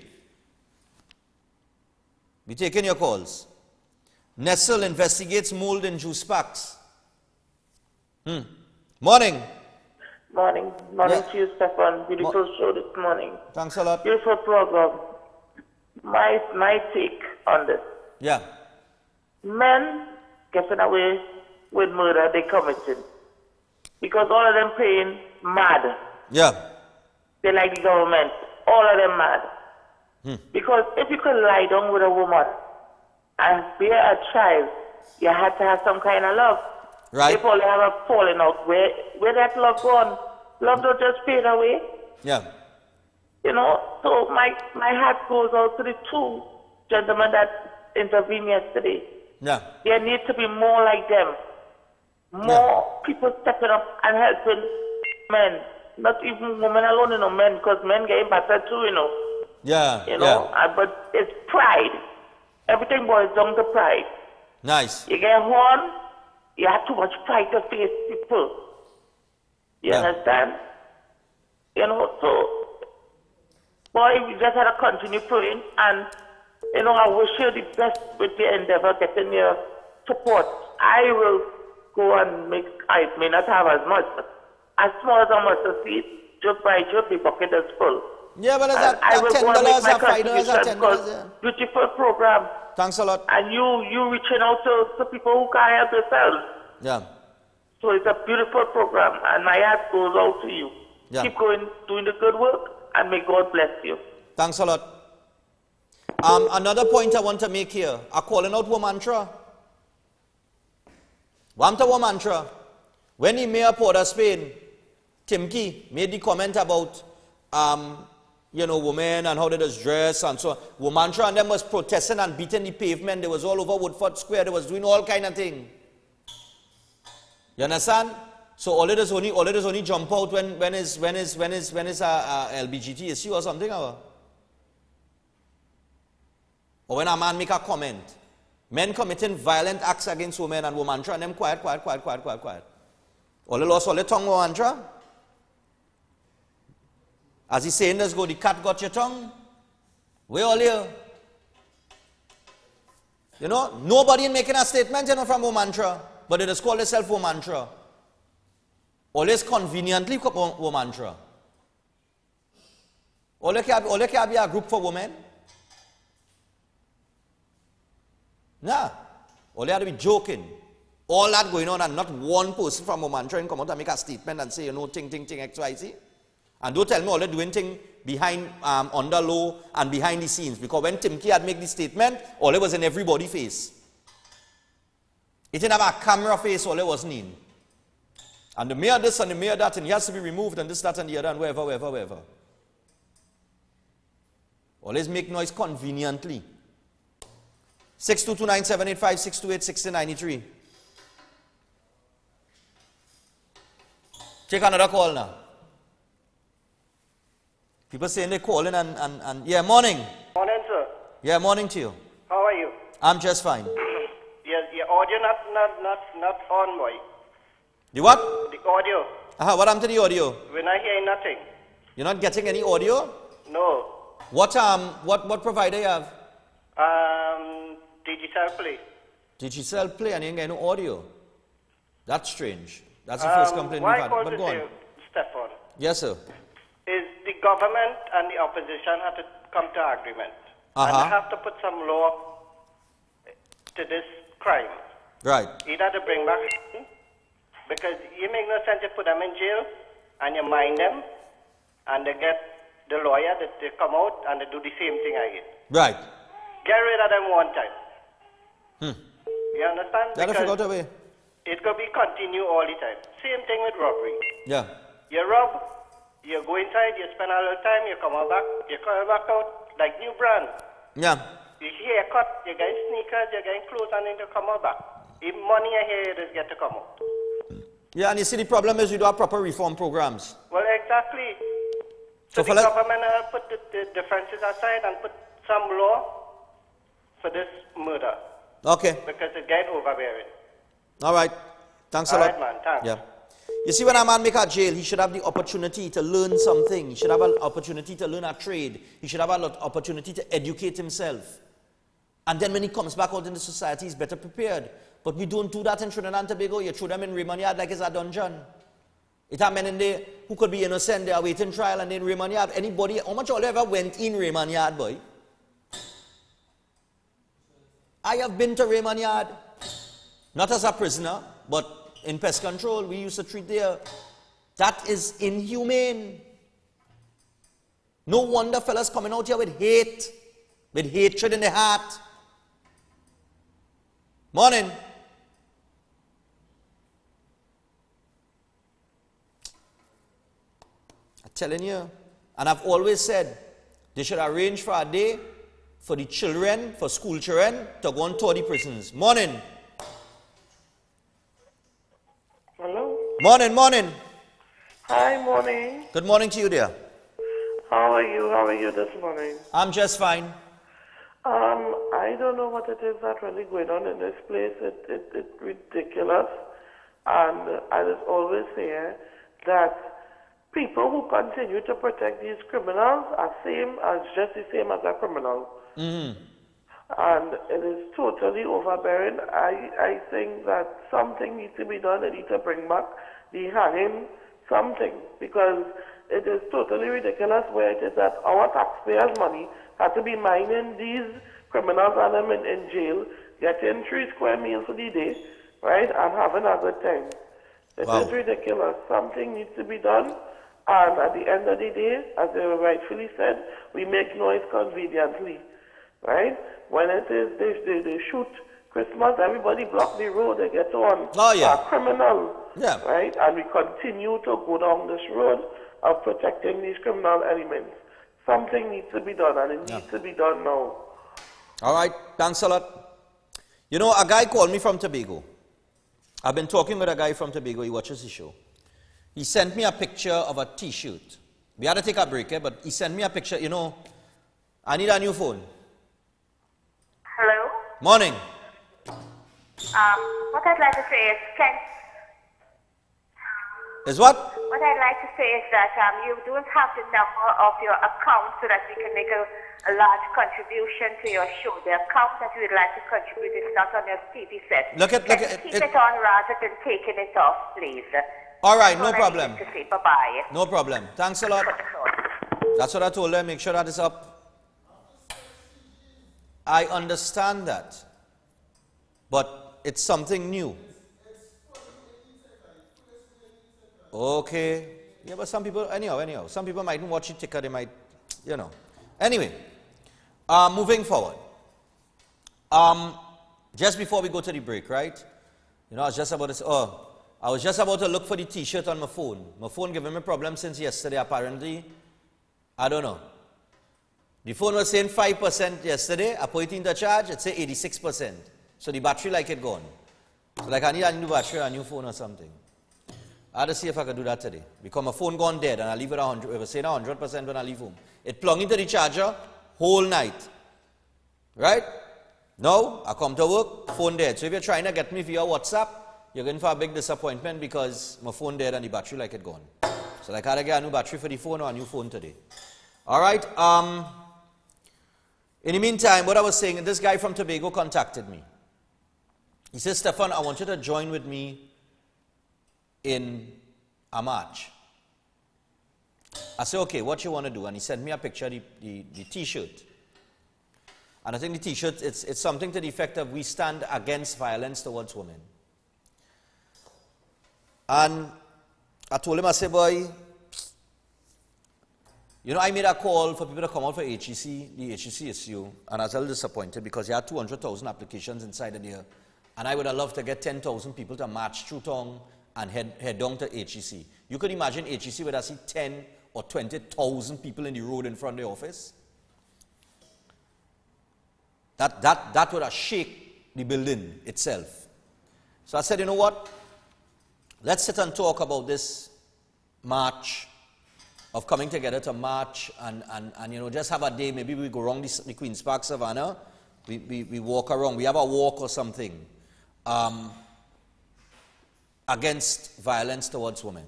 Be taking your calls. Nestle investigates mold in juice packs. Morning. Morning to you, Stephan. Beautiful show this morning. Thanks a lot. Beautiful program. My take on this. Yeah. Men getting away with murder they committed because all of them paying mad. Yeah. They like the government. All of them mad. Because if you could lie down with a woman and bear a child, you had to have some kind of love. Right. If all they have a falling out, where that love gone? Love don't just fade away. Yeah. You know, so my heart goes out to the two gentlemen that intervened yesterday. Yeah. There needs to be more like them. More people stepping up and helping men. Not even women alone, you know, men, because men get battered too, you know. Yeah. You know, but it's pride. Everything boils down to pride. Nice. You get horn, you have too much pride to face people. You understand? You know, so, boy, we just had to continue praying, and, you know, I wish you the best with your endeavor, getting your support. I will go and make, I may not have as much, but as small as I must see, just by just the bucket is full. Yeah, but I will go and make my contribution because beautiful program. Thanks a lot. And you reaching out to people who can't help themselves. Yeah. So it's a beautiful program, and my heart goes out to you. Yeah. Keep going, doing the good work, and may God bless you. Thanks a lot. Another point I want to make here, I'm calling out one mantra. One mantra. When the mayor of Port of Spain, Timki, made the comment about you know, women and how they just dress and so on. Womantra and them was protesting and beating the pavement. They was all over Woodford Square. They was doing all kind of thing. You understand? So all it is only jump out when is a LBGT issue or something, or when a man make a comment. Men committing violent acts against women and womantra and them quiet. All the lost all the tongue, womantra. As he's saying, let's go, the cat got your tongue. We're all here. You know, nobody making a statement, you know, from womantra, but they just call themselves womantra. Always conveniently womantra. All they can be a group for women. Nah. All they have to be joking. All that going on and not one person from womantra and come out and make a statement and say, you know, ting, XYZ. And don't tell me all they're doing things behind, under low and behind the scenes. Because when Timki had made this statement, all it was in everybody's face. It didn't have a camera face, all it wasn't in. And the mayor this and the mayor that, and he has to be removed, and this, that, and the other, and wherever. Always make noise conveniently. 6229785 Take another call now. People saying they're calling and yeah, morning. Morning, sir. Yeah, morning to you. How are you? I'm just fine. Your audio not on, boy. The what? The audio. What happened to the audio? We're not hearing nothing. You're not getting any audio? No. What provider you have? Digital Play. Digital Play and you ain't getting no audio. That's strange. That's the first complaint we've had. But go on. Stephan. Yes, sir. Is the government and the opposition have to come to agreement. And they have to put some law to this crime. Right. Either to bring back, because it makes no sense to put them in jail and you mind them, and they get the lawyer that they come out and they do the same thing again. Right. Get rid of them one time. You understand? That'll figure out a way. It could be continue all the time. Same thing with robbery. Yeah. You rob, you go inside, you spend a little time, you come back out like new brand. Yeah. You haircut, you get sneakers, you get clothes, and then you come back. If money you hear, you just get to come out. Yeah, and you see the problem is we don't have proper reform programs. Well, exactly. So the government put the differences aside and put some law for this murder. Okay. Because it get overbearing. All right. Thanks a lot. All right, man. Thanks. Yeah. You see, when a man make a jail, he should have the opportunity to learn something. He should have an opportunity to learn a trade. He should have an opportunity to educate himself. And then when he comes back out into society, he's better prepared. But we don't do that in Trinidad and Tobago. You throw them in Raymond Yard like it's a dungeon. It have men in there who could be innocent. They are waiting trial and in Raymond Yard. Anybody, how much all ever went in Raymond Yard, boy? I have been to Raymond Yard. Not as a prisoner, but in pest control. We used to treat there. That is inhumane. No wonder fellas coming out here with hate. With hatred in their heart. Morning. I'm telling you. And I've always said, they should arrange for a day for the children, for school children, to go and tour the prisons. Morning. Hello? Morning, morning. Hi, morning. Good morning to you, dear. How are you? How are you this morning? I'm just fine. I don't know what it is that's really going on in this place. It's ridiculous. And I just always say that people who continue to protect these criminals are just the same as a criminal. Mm-hmm. And it is totally overbearing. I think that something needs to be done. They need to bring back the hanging something, because it is totally ridiculous where it is that our taxpayers' money had to be mining these criminals and them in jail, getting 3 square meals for the day, right, and having a good time. It is ridiculous. Something needs to be done. And at the end of the day, as they rightfully said, we make noise conveniently, right? When it is they shoot Christmas, everybody block the road, they get on. Oh, yeah. A criminal, yeah. Right? And we continue to go down this road of protecting these criminal elements. Something needs to be done, and it needs to be done now. All right, thanks a lot. You know, a guy called me from Tobago. I've been talking with a guy from Tobago. He watches the show. He sent me a picture of a T-shirt. We had to take a break, but he sent me a picture. You know, I need a new phone. Hello? Morning. What I'd like to say is, Is what? What I'd like to say is that you don't have the number of your account so that we can make a large contribution to your show. The account that you would like to contribute is not on your TV set. Keep it on rather than taking it off, please. All right, no problem. To say bye-bye. No problem. Thanks a lot. That's what I told them. Make sure that is up. I understand that. But it's something new. Okay. Yeah, but some people, anyhow. Some people mightn't watch it ticker. They might, you know. Anyway, moving forward. Just before we go to the break, right? You know, I was just about to look for the T-shirt on my phone. My phone giving me problems since yesterday, apparently. I don't know. The phone was saying 5% yesterday. I put it into charge. It said 86%. So the battery like it gone. So like I need a new battery, a new phone or something. I had to see if I could do that today. Because my phone gone dead and I leave it 100%. It was saying 100% when I leave home. It plugged into the charger whole night. Right? Now, I come to work, phone dead. So if you're trying to get me via WhatsApp, you're going for a big disappointment because my phone dead and the battery like it gone. So like I had to get a new battery for the phone or a new phone today. Alright, in the meantime, what I was saying, this guy from Tobago contacted me. He says, Stephan, I want you to join with me in a march. I said, okay, what you want to do? And he sent me a picture of the T-shirt. And I think the T-shirt, it's something to the effect of we stand against violence towards women. And I told him, I said, boy, You know, I made a call for people to come out for HEC, the HEC issue, and I was a little disappointed because you had 200,000 applications inside of there. And I would have loved to get 10,000 people to march through town and head down to HEC. You could imagine HEC would have seen 10 or 20,000 people in the road in front of the office. That would have shaken the building itself. So I said, you know what? Let's sit and talk about this march, of coming together to march and you know, just have a day. Maybe we go around the Queen's Park Savannah. We walk around. We have a walk or something against violence towards women.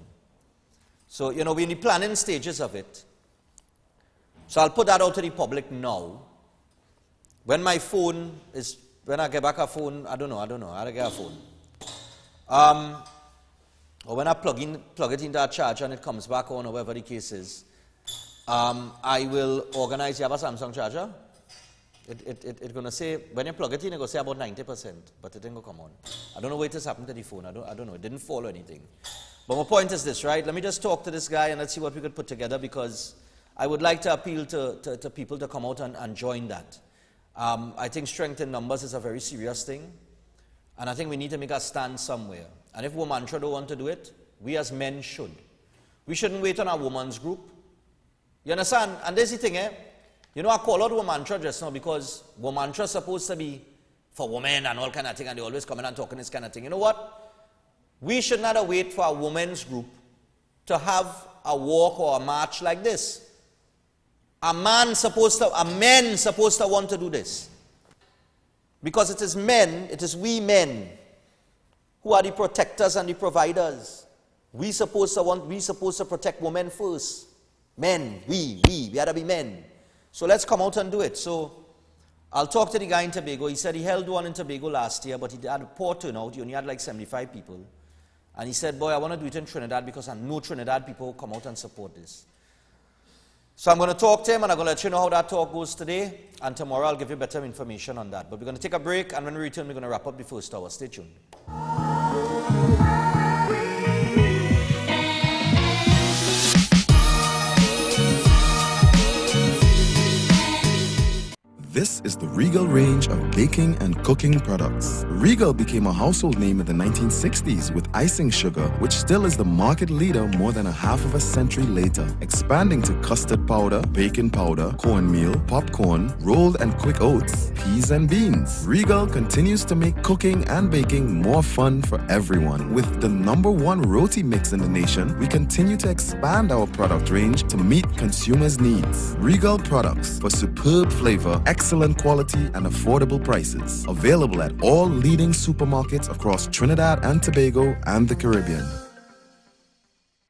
So, you know, we're in the planning stages of it. So I'll put that out to the public now. When my phone is, when I get back a phone, I don't know how to get a phone. Or when I plug it into a charger and it comes back on, or whatever the case is, I will organize. You have a Samsung charger? It's going to say, when you plug it in, it's going to say about 90%, but it didn't come on. I don't know what has happened to the phone. I don't know. It didn't fall or anything. But my point is this, right? Let me just talk to this guy and let's see what we could put together, because I would like to appeal to people to come out and join that. I think strength in numbers is a very serious thing, and I think we need to make a stand somewhere. And if women don't want to do it, we as men should. We shouldn't wait on our women's group. You understand? And there's the thing, you know, I call out Womantra just now because Womantra is supposed to be for women and all kind of thing, and they always come in and talking this kind of thing. You know what? We should not wait for a women's group to have a walk or a march like this. A men supposed to want to do this. Because it is men, it is we men who are the protectors and the providers. We supposed to protect women first. Men, we had to be men. So let's come out and do it. So I'll talk to the guy in Tobago. He said he held one in Tobago last year, but he had a poor turnout. He only had like 75 people. And he said, boy, I want to do it in Trinidad because I know Trinidad people come out and support this. So I'm going to talk to him, and I'm going to let you know how that talk goes today. And tomorrow I'll give you better information on that. But we're going to take a break, and when we return, we're going to wrap up the first hour. Stay tuned. This is the Regal range of baking and cooking products. Regal became a household name in the 1960s with icing sugar, which still is the market leader more than a half of a century later, expanding to custard powder, baking powder, cornmeal, popcorn, rolled and quick oats, peas and beans. Regal continues to make cooking and baking more fun for everyone. With the #1 roti mix in the nation, we continue to expand our product range to meet consumers' needs. Regal products for superb flavor, excellent quality and affordable prices. Available at all leading supermarkets across Trinidad and Tobago and the Caribbean.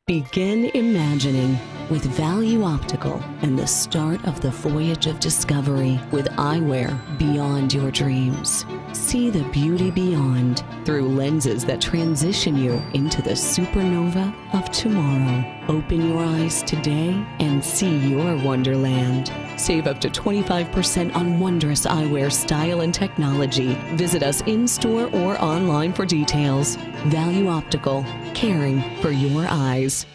Begin imagining with Value Optical and the start of the voyage of discovery with eyewear beyond your dreams. See the beauty beyond through lenses that transition you into the supernova of tomorrow. Open your eyes today and see your wonderland. Save up to 25% on wondrous eyewear style and technology. Visit us in-store or online for details. Value Optical, caring for your eyes.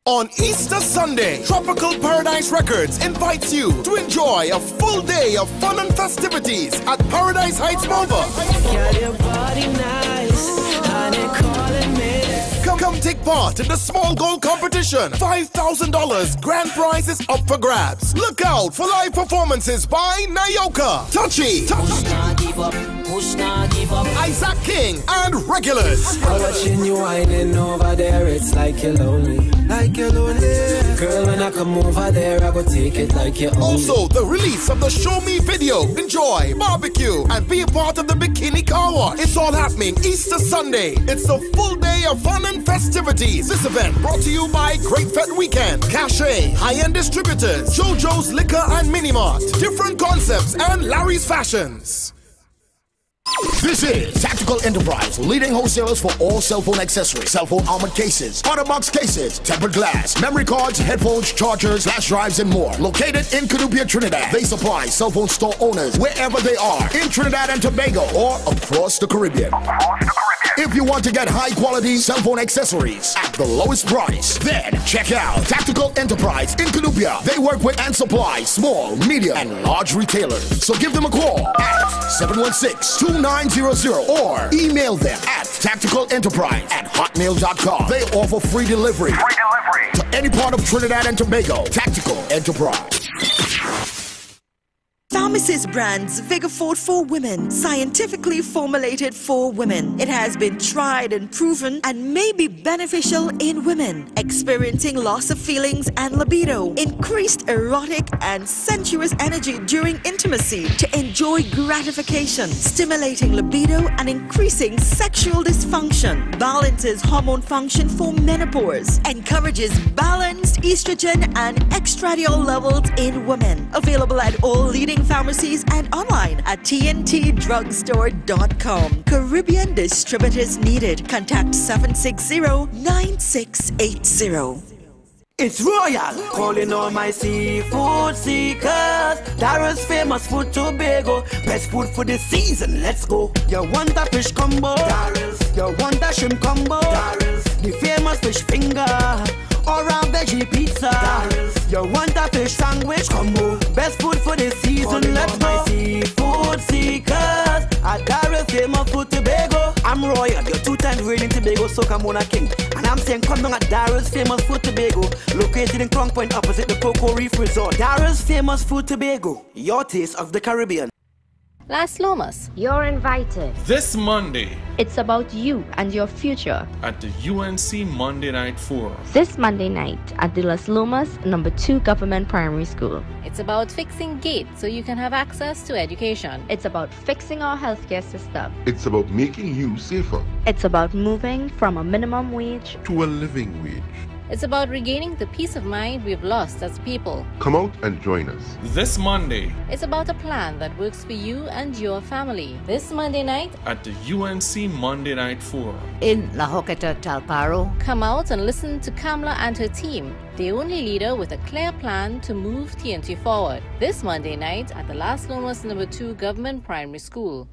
On Easter Sunday, Tropical Paradise Records invites you to enjoy a full day of fun and festivities at Paradise Heights Mova. Come take part in the small goal competition. $5,000 grand prizes up for grabs. Look out for live performances by Nayoka, Touchy, Isaac King, and Regulars. I'm watching you whining over there, it's like you're lonely. Like you're lonely. Girl, when I come over there, I go take it like you're only. Also, the release of the Show Me video. Enjoy, barbecue, and be a part of the Bikini Car Wash. It's all happening Easter Sunday. It's a full day of fun and festivities. This event brought to you by Great Fed Weekend, Cache, High-End Distributors, JoJo's Liquor and Minimart, Different Concepts, and Larry's Fashions. This is Tactical Enterprise, leading wholesalers for all cell phone accessories, cell phone armored cases, OtterBox cases, tempered glass, memory cards, headphones, chargers, flash drives, and more. Located in Canupia, Trinidad, they supply cell phone store owners wherever they are, in Trinidad and Tobago or across the Caribbean. If you want to get high quality cell phone accessories at the lowest price, then check out Tactical Enterprise in Columbia. They work with and supply small, medium, and large retailers. So give them a call at 716-2900 or email them at tacticalenterprise@hotmail.com. They offer free delivery to any part of Trinidad and Tobago. Tactical Enterprise. Pharmacist brands Vigafort for women, scientifically formulated for women. It has been tried and proven and may be beneficial in women experiencing loss of feelings and libido, increased erotic and sensuous energy during intimacy to enjoy gratification, stimulating libido and increasing sexual dysfunction, balances hormone function for menopause, encourages balanced estrogen and estradiol levels in women. Available at all leading pharmacies and online at tntdrugstore.com. Caribbean distributors needed. Contact 760-9680. It's Royal, calling all my seafood seekers. Daryl's famous food Tobago, best food for the season. Let's go. You want a fish combo? Daryl's. You want a shrimp combo? Daryl's. The famous fish finger or a veggie pizza. Daryl's. You want a fish sandwich combo? Best food for the season. Let's go. My seafood seekers at Daryl's famous food Tobago. I'm Royal, your two-time reigning Tobago Soca Mona King, and I'm saying come down at Daryl's famous food Tobago, located in Crown Point opposite the Cocoa Reef Resort. Daryl's famous food Tobago, your taste of the Caribbean. Las Lomas. You're invited. This Monday. It's about you and your future. At the UNC Monday Night Forum. This Monday night at the Las Lomas No. 2 Government Primary School. It's about fixing gates so you can have access to education. It's about fixing our healthcare system. It's about making you safer. It's about moving from a minimum wage to a living wage. It's about regaining the peace of mind we've lost as people. Come out and join us. This Monday. It's about a plan that works for you and your family. This Monday night at the UNC Monday Night Forum. In La Joqueta, Talparo. Come out and listen to Kamla and her team, the only leader with a clear plan to move TNT forward. This Monday night at the Las Lomas No. 2 Government Primary School.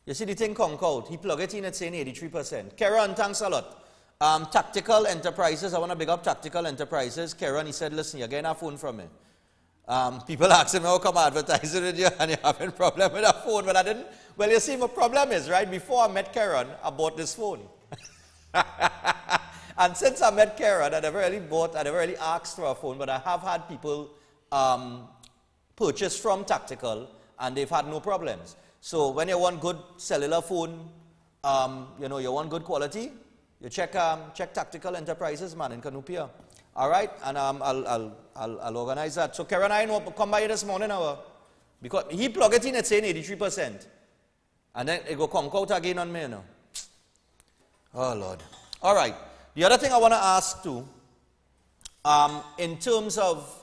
You see the thing conk out. He plug it in at saying 83%. Karen, thanks a lot. Tactical Enterprises. I want to big up Tactical Enterprises. Karen, he said, listen, you're getting a phone from me. People ask him, how come advertising with you and you're having a problem with a phone? But I didn't. Well, you see, my problem is, right, before I met Karen, I bought this phone. And since I met Karen, I never really asked for a phone, but I have had people purchase from Tactical, and they've had no problems. So when you want good cellular phone, you know, you want good quality, you check Tactical Enterprises, man, in Canupia. All right, and I'll organize that. So Karen, I know come by this morning, because he plug it in at saying 83%, and then it go conk out again on me, you know. Oh Lord. All right. The other thing I want to ask too, in terms of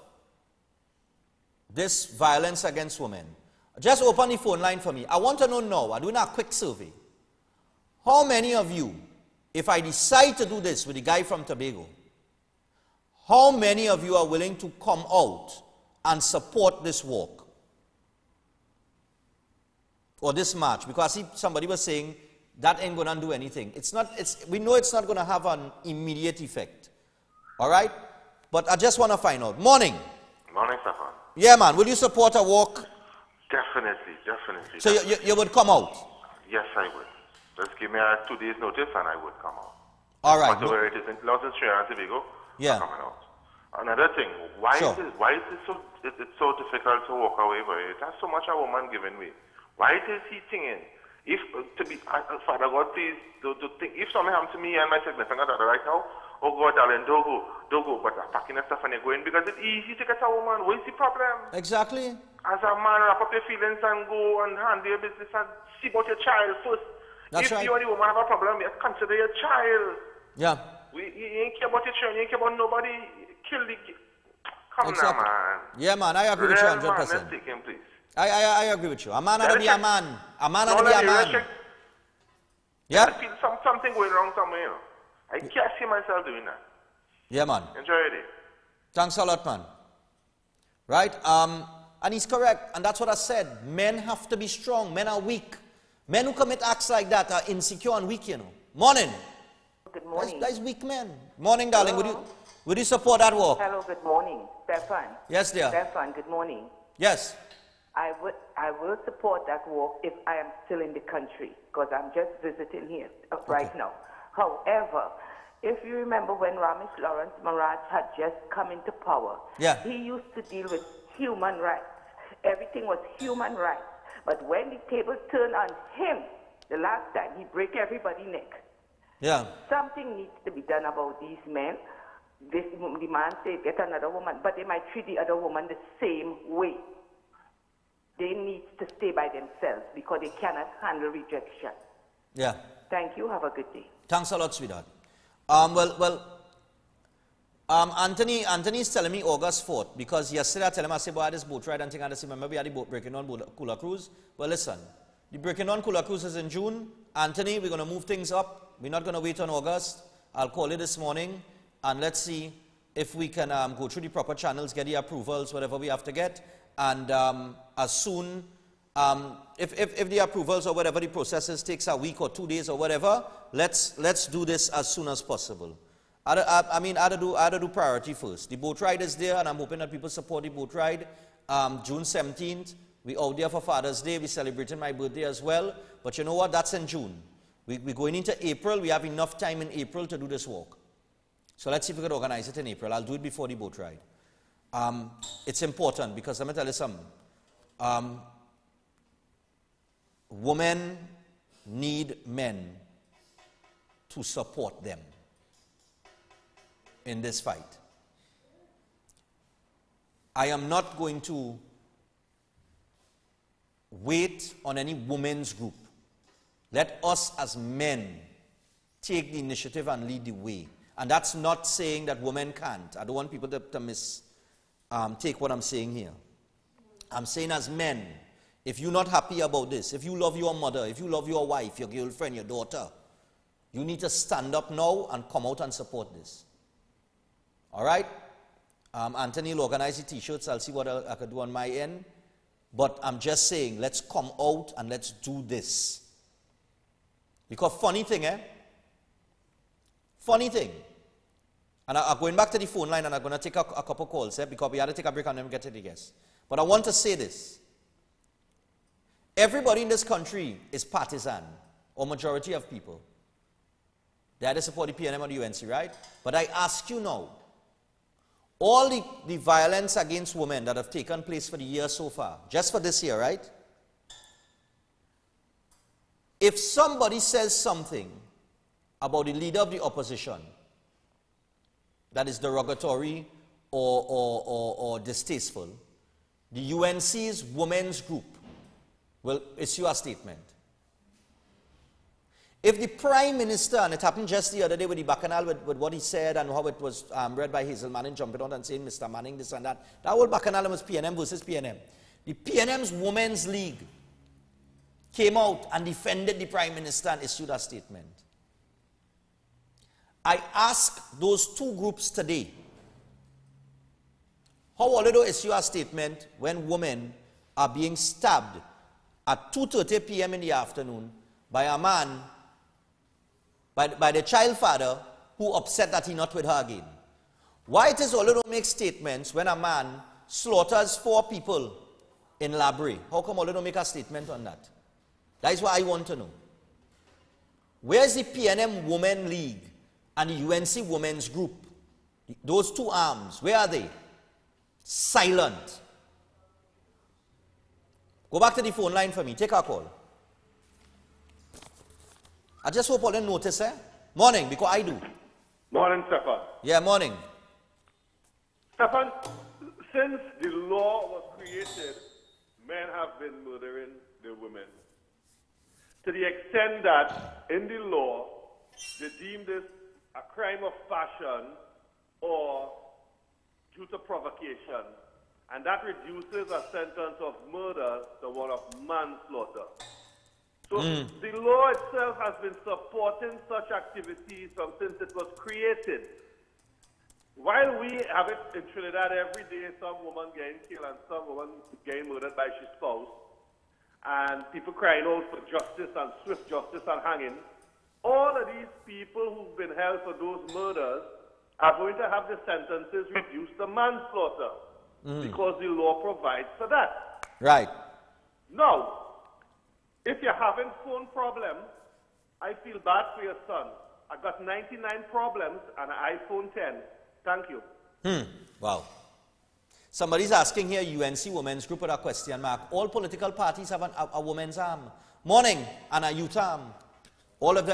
this violence against women. Just open the phone line for me. I want to know now, I'm doing a quick survey. How many of you, if I decide to do this with the guy from Tobago, how many of you are willing to come out and support this walk? Or this march? Because somebody was saying, that ain't going to do anything. We know it's not going to have an immediate effect. All right? But I just want to find out. Morning. Morning, Stephan. Yeah, man. Will you support a walk? Definitely. So you would come out? Yes, I would. Just give me 2 days notice and I would come out. All right. Whatever it is, in Trinidad and Tobago, yeah. I'm coming out. Another thing, why is it so difficult to walk away from it? That's so much a woman giving me. Why is he thinking? If Father God, please do think. If something happened to me and my significant other right now, oh God, darling, don't go. But I'm packing up stuff and you're going because it's easy to get a woman. What is the problem? Exactly. As a man, wrap up your feelings and go and handle your business and see about your child first. That's if right. you and the woman have a problem, you consider your child. Yeah. You ain't care about your children, you ain't care about nobody. Kill the. Come exactly. now, man. Yeah, man, I agree with you 100%. Man, let's take him, please. I agree with you. A man had to be a man. A man had to be a man. Yeah? I feel something going wrong somewhere, you know. I can't see myself doing that. Yeah, man. Enjoy your day. Thanks a lot, man. Right? And he's correct. And that's what I said. Men have to be strong. Men are weak. Men who commit acts like that are insecure and weak, you know. Morning. Good morning. That's weak men. Morning, darling. Would you support that walk? Hello, good morning. Stephan. Yes, dear. Stephan, good morning. Yes. I will support that walk if I am still in the country, because I'm just visiting here right now. However, if you remember when Ramesh Lawrence Maharaj had just come into power, he used to deal with human rights. Everything was human rights. But when the table turned on him, the last time, he break everybody's neck. Yeah. Something needs to be done about these men. The man say get another woman, but they might treat the other woman the same way. They need to stay by themselves because they cannot handle rejection. Yeah. Thank you. Have a good day. Thanks a lot, sweetheart. Anthony is telling me August 4th because yesterday I tell him, I say, boy, I had this boat ride and think I just remember we had the boat breaking on Cooler Cruise. Well, listen, the breaking on Cooler Cruise is in June. Anthony, we're going to move things up. We're not going to wait on August. I'll call you this morning and let's see if we can go through the proper channels, get the approvals, whatever we have to get. And as soon, if the approvals or whatever the processes takes a week or 2 days or whatever, let's do this as soon as possible. I mean, I do priority first. The boat ride is there, and I'm hoping that people support the boat ride. June 17th, we out there for Father's Day. We're celebrating my birthday as well. But you know what? That's in June. We're going into April. We have enough time in April to do this walk. So let's see if we can organize it in April. I'll do it before the boat ride. It's important because let me tell you something. Women need men to support them in this fight. I am not going to wait on any women's group. Let us as men take the initiative and lead the way. And that's not saying that women can't. I don't want people to take what I'm saying here. I'm saying as men, if you're not happy about this, if you love your mother, if you love your wife, your girlfriend, your daughter, you need to stand up now and come out and support this. All right? Anthony will organize the t-shirts. I'll see what I could do on my end. But I'm just saying, let's come out and let's do this. Because funny thing, Funny thing. And I'm going back to the phone line and I'm going to take a couple calls, because we had to take a break and then get to the guests. But I want to say this. Everybody in this country is partisan, or majority of people. They either support the PNM or the UNC, right? But I ask you now, all the violence against women that have taken place for the year so far, just for this year, right? If somebody says something about the leader of the opposition that is derogatory or distasteful, the UNC's women's group will issue a statement. If the Prime Minister, and it happened just the other day with the Bacchanal, with what he said and how it was read by Hazel Manning jumping out and saying, Mr. Manning, this and that whole Bacchanal was PNM versus PNM. The PNM's Women's League came out and defended the Prime Minister and issued a statement. I ask those two groups today, how will they issue a statement when women are being stabbed at 2:30 p.m. in the afternoon by a man, by the child father who upset that he's not with her again? Why it is all they don't make statements when a man slaughters 4 people in Labre? How come all they don't make a statement on that? That is what I want to know. Where is the PNM Women League and the UNC Women's Group? Those two arms, where are they? Silent. Go back to the phone line for me. Take our call. I just hope all didn't notice, Morning, because I do. Morning, Stephan. Yeah, morning. Stephan, since the law was created, men have been murdering the women. To the extent that in the law, they deem this a crime of passion or due to provocation, and that reduces a sentence of murder to one of manslaughter. So the law itself has been supporting such activities since it was created. While we have it in Trinidad every day, some woman getting killed and some woman getting murdered by her spouse, and people crying out for justice and swift justice and hanging, all of these people who've been held for those murders are going to have the sentences reduced to manslaughter because the law provides for that. Right. Now, if you're having phone problems, I feel bad for your son. I got 99 problems and an iPhone 10. Thank you. Wow. Somebody's asking here, UNC Women's Group with a question mark. All political parties have a women's arm. Morning, and a youth arm. All of them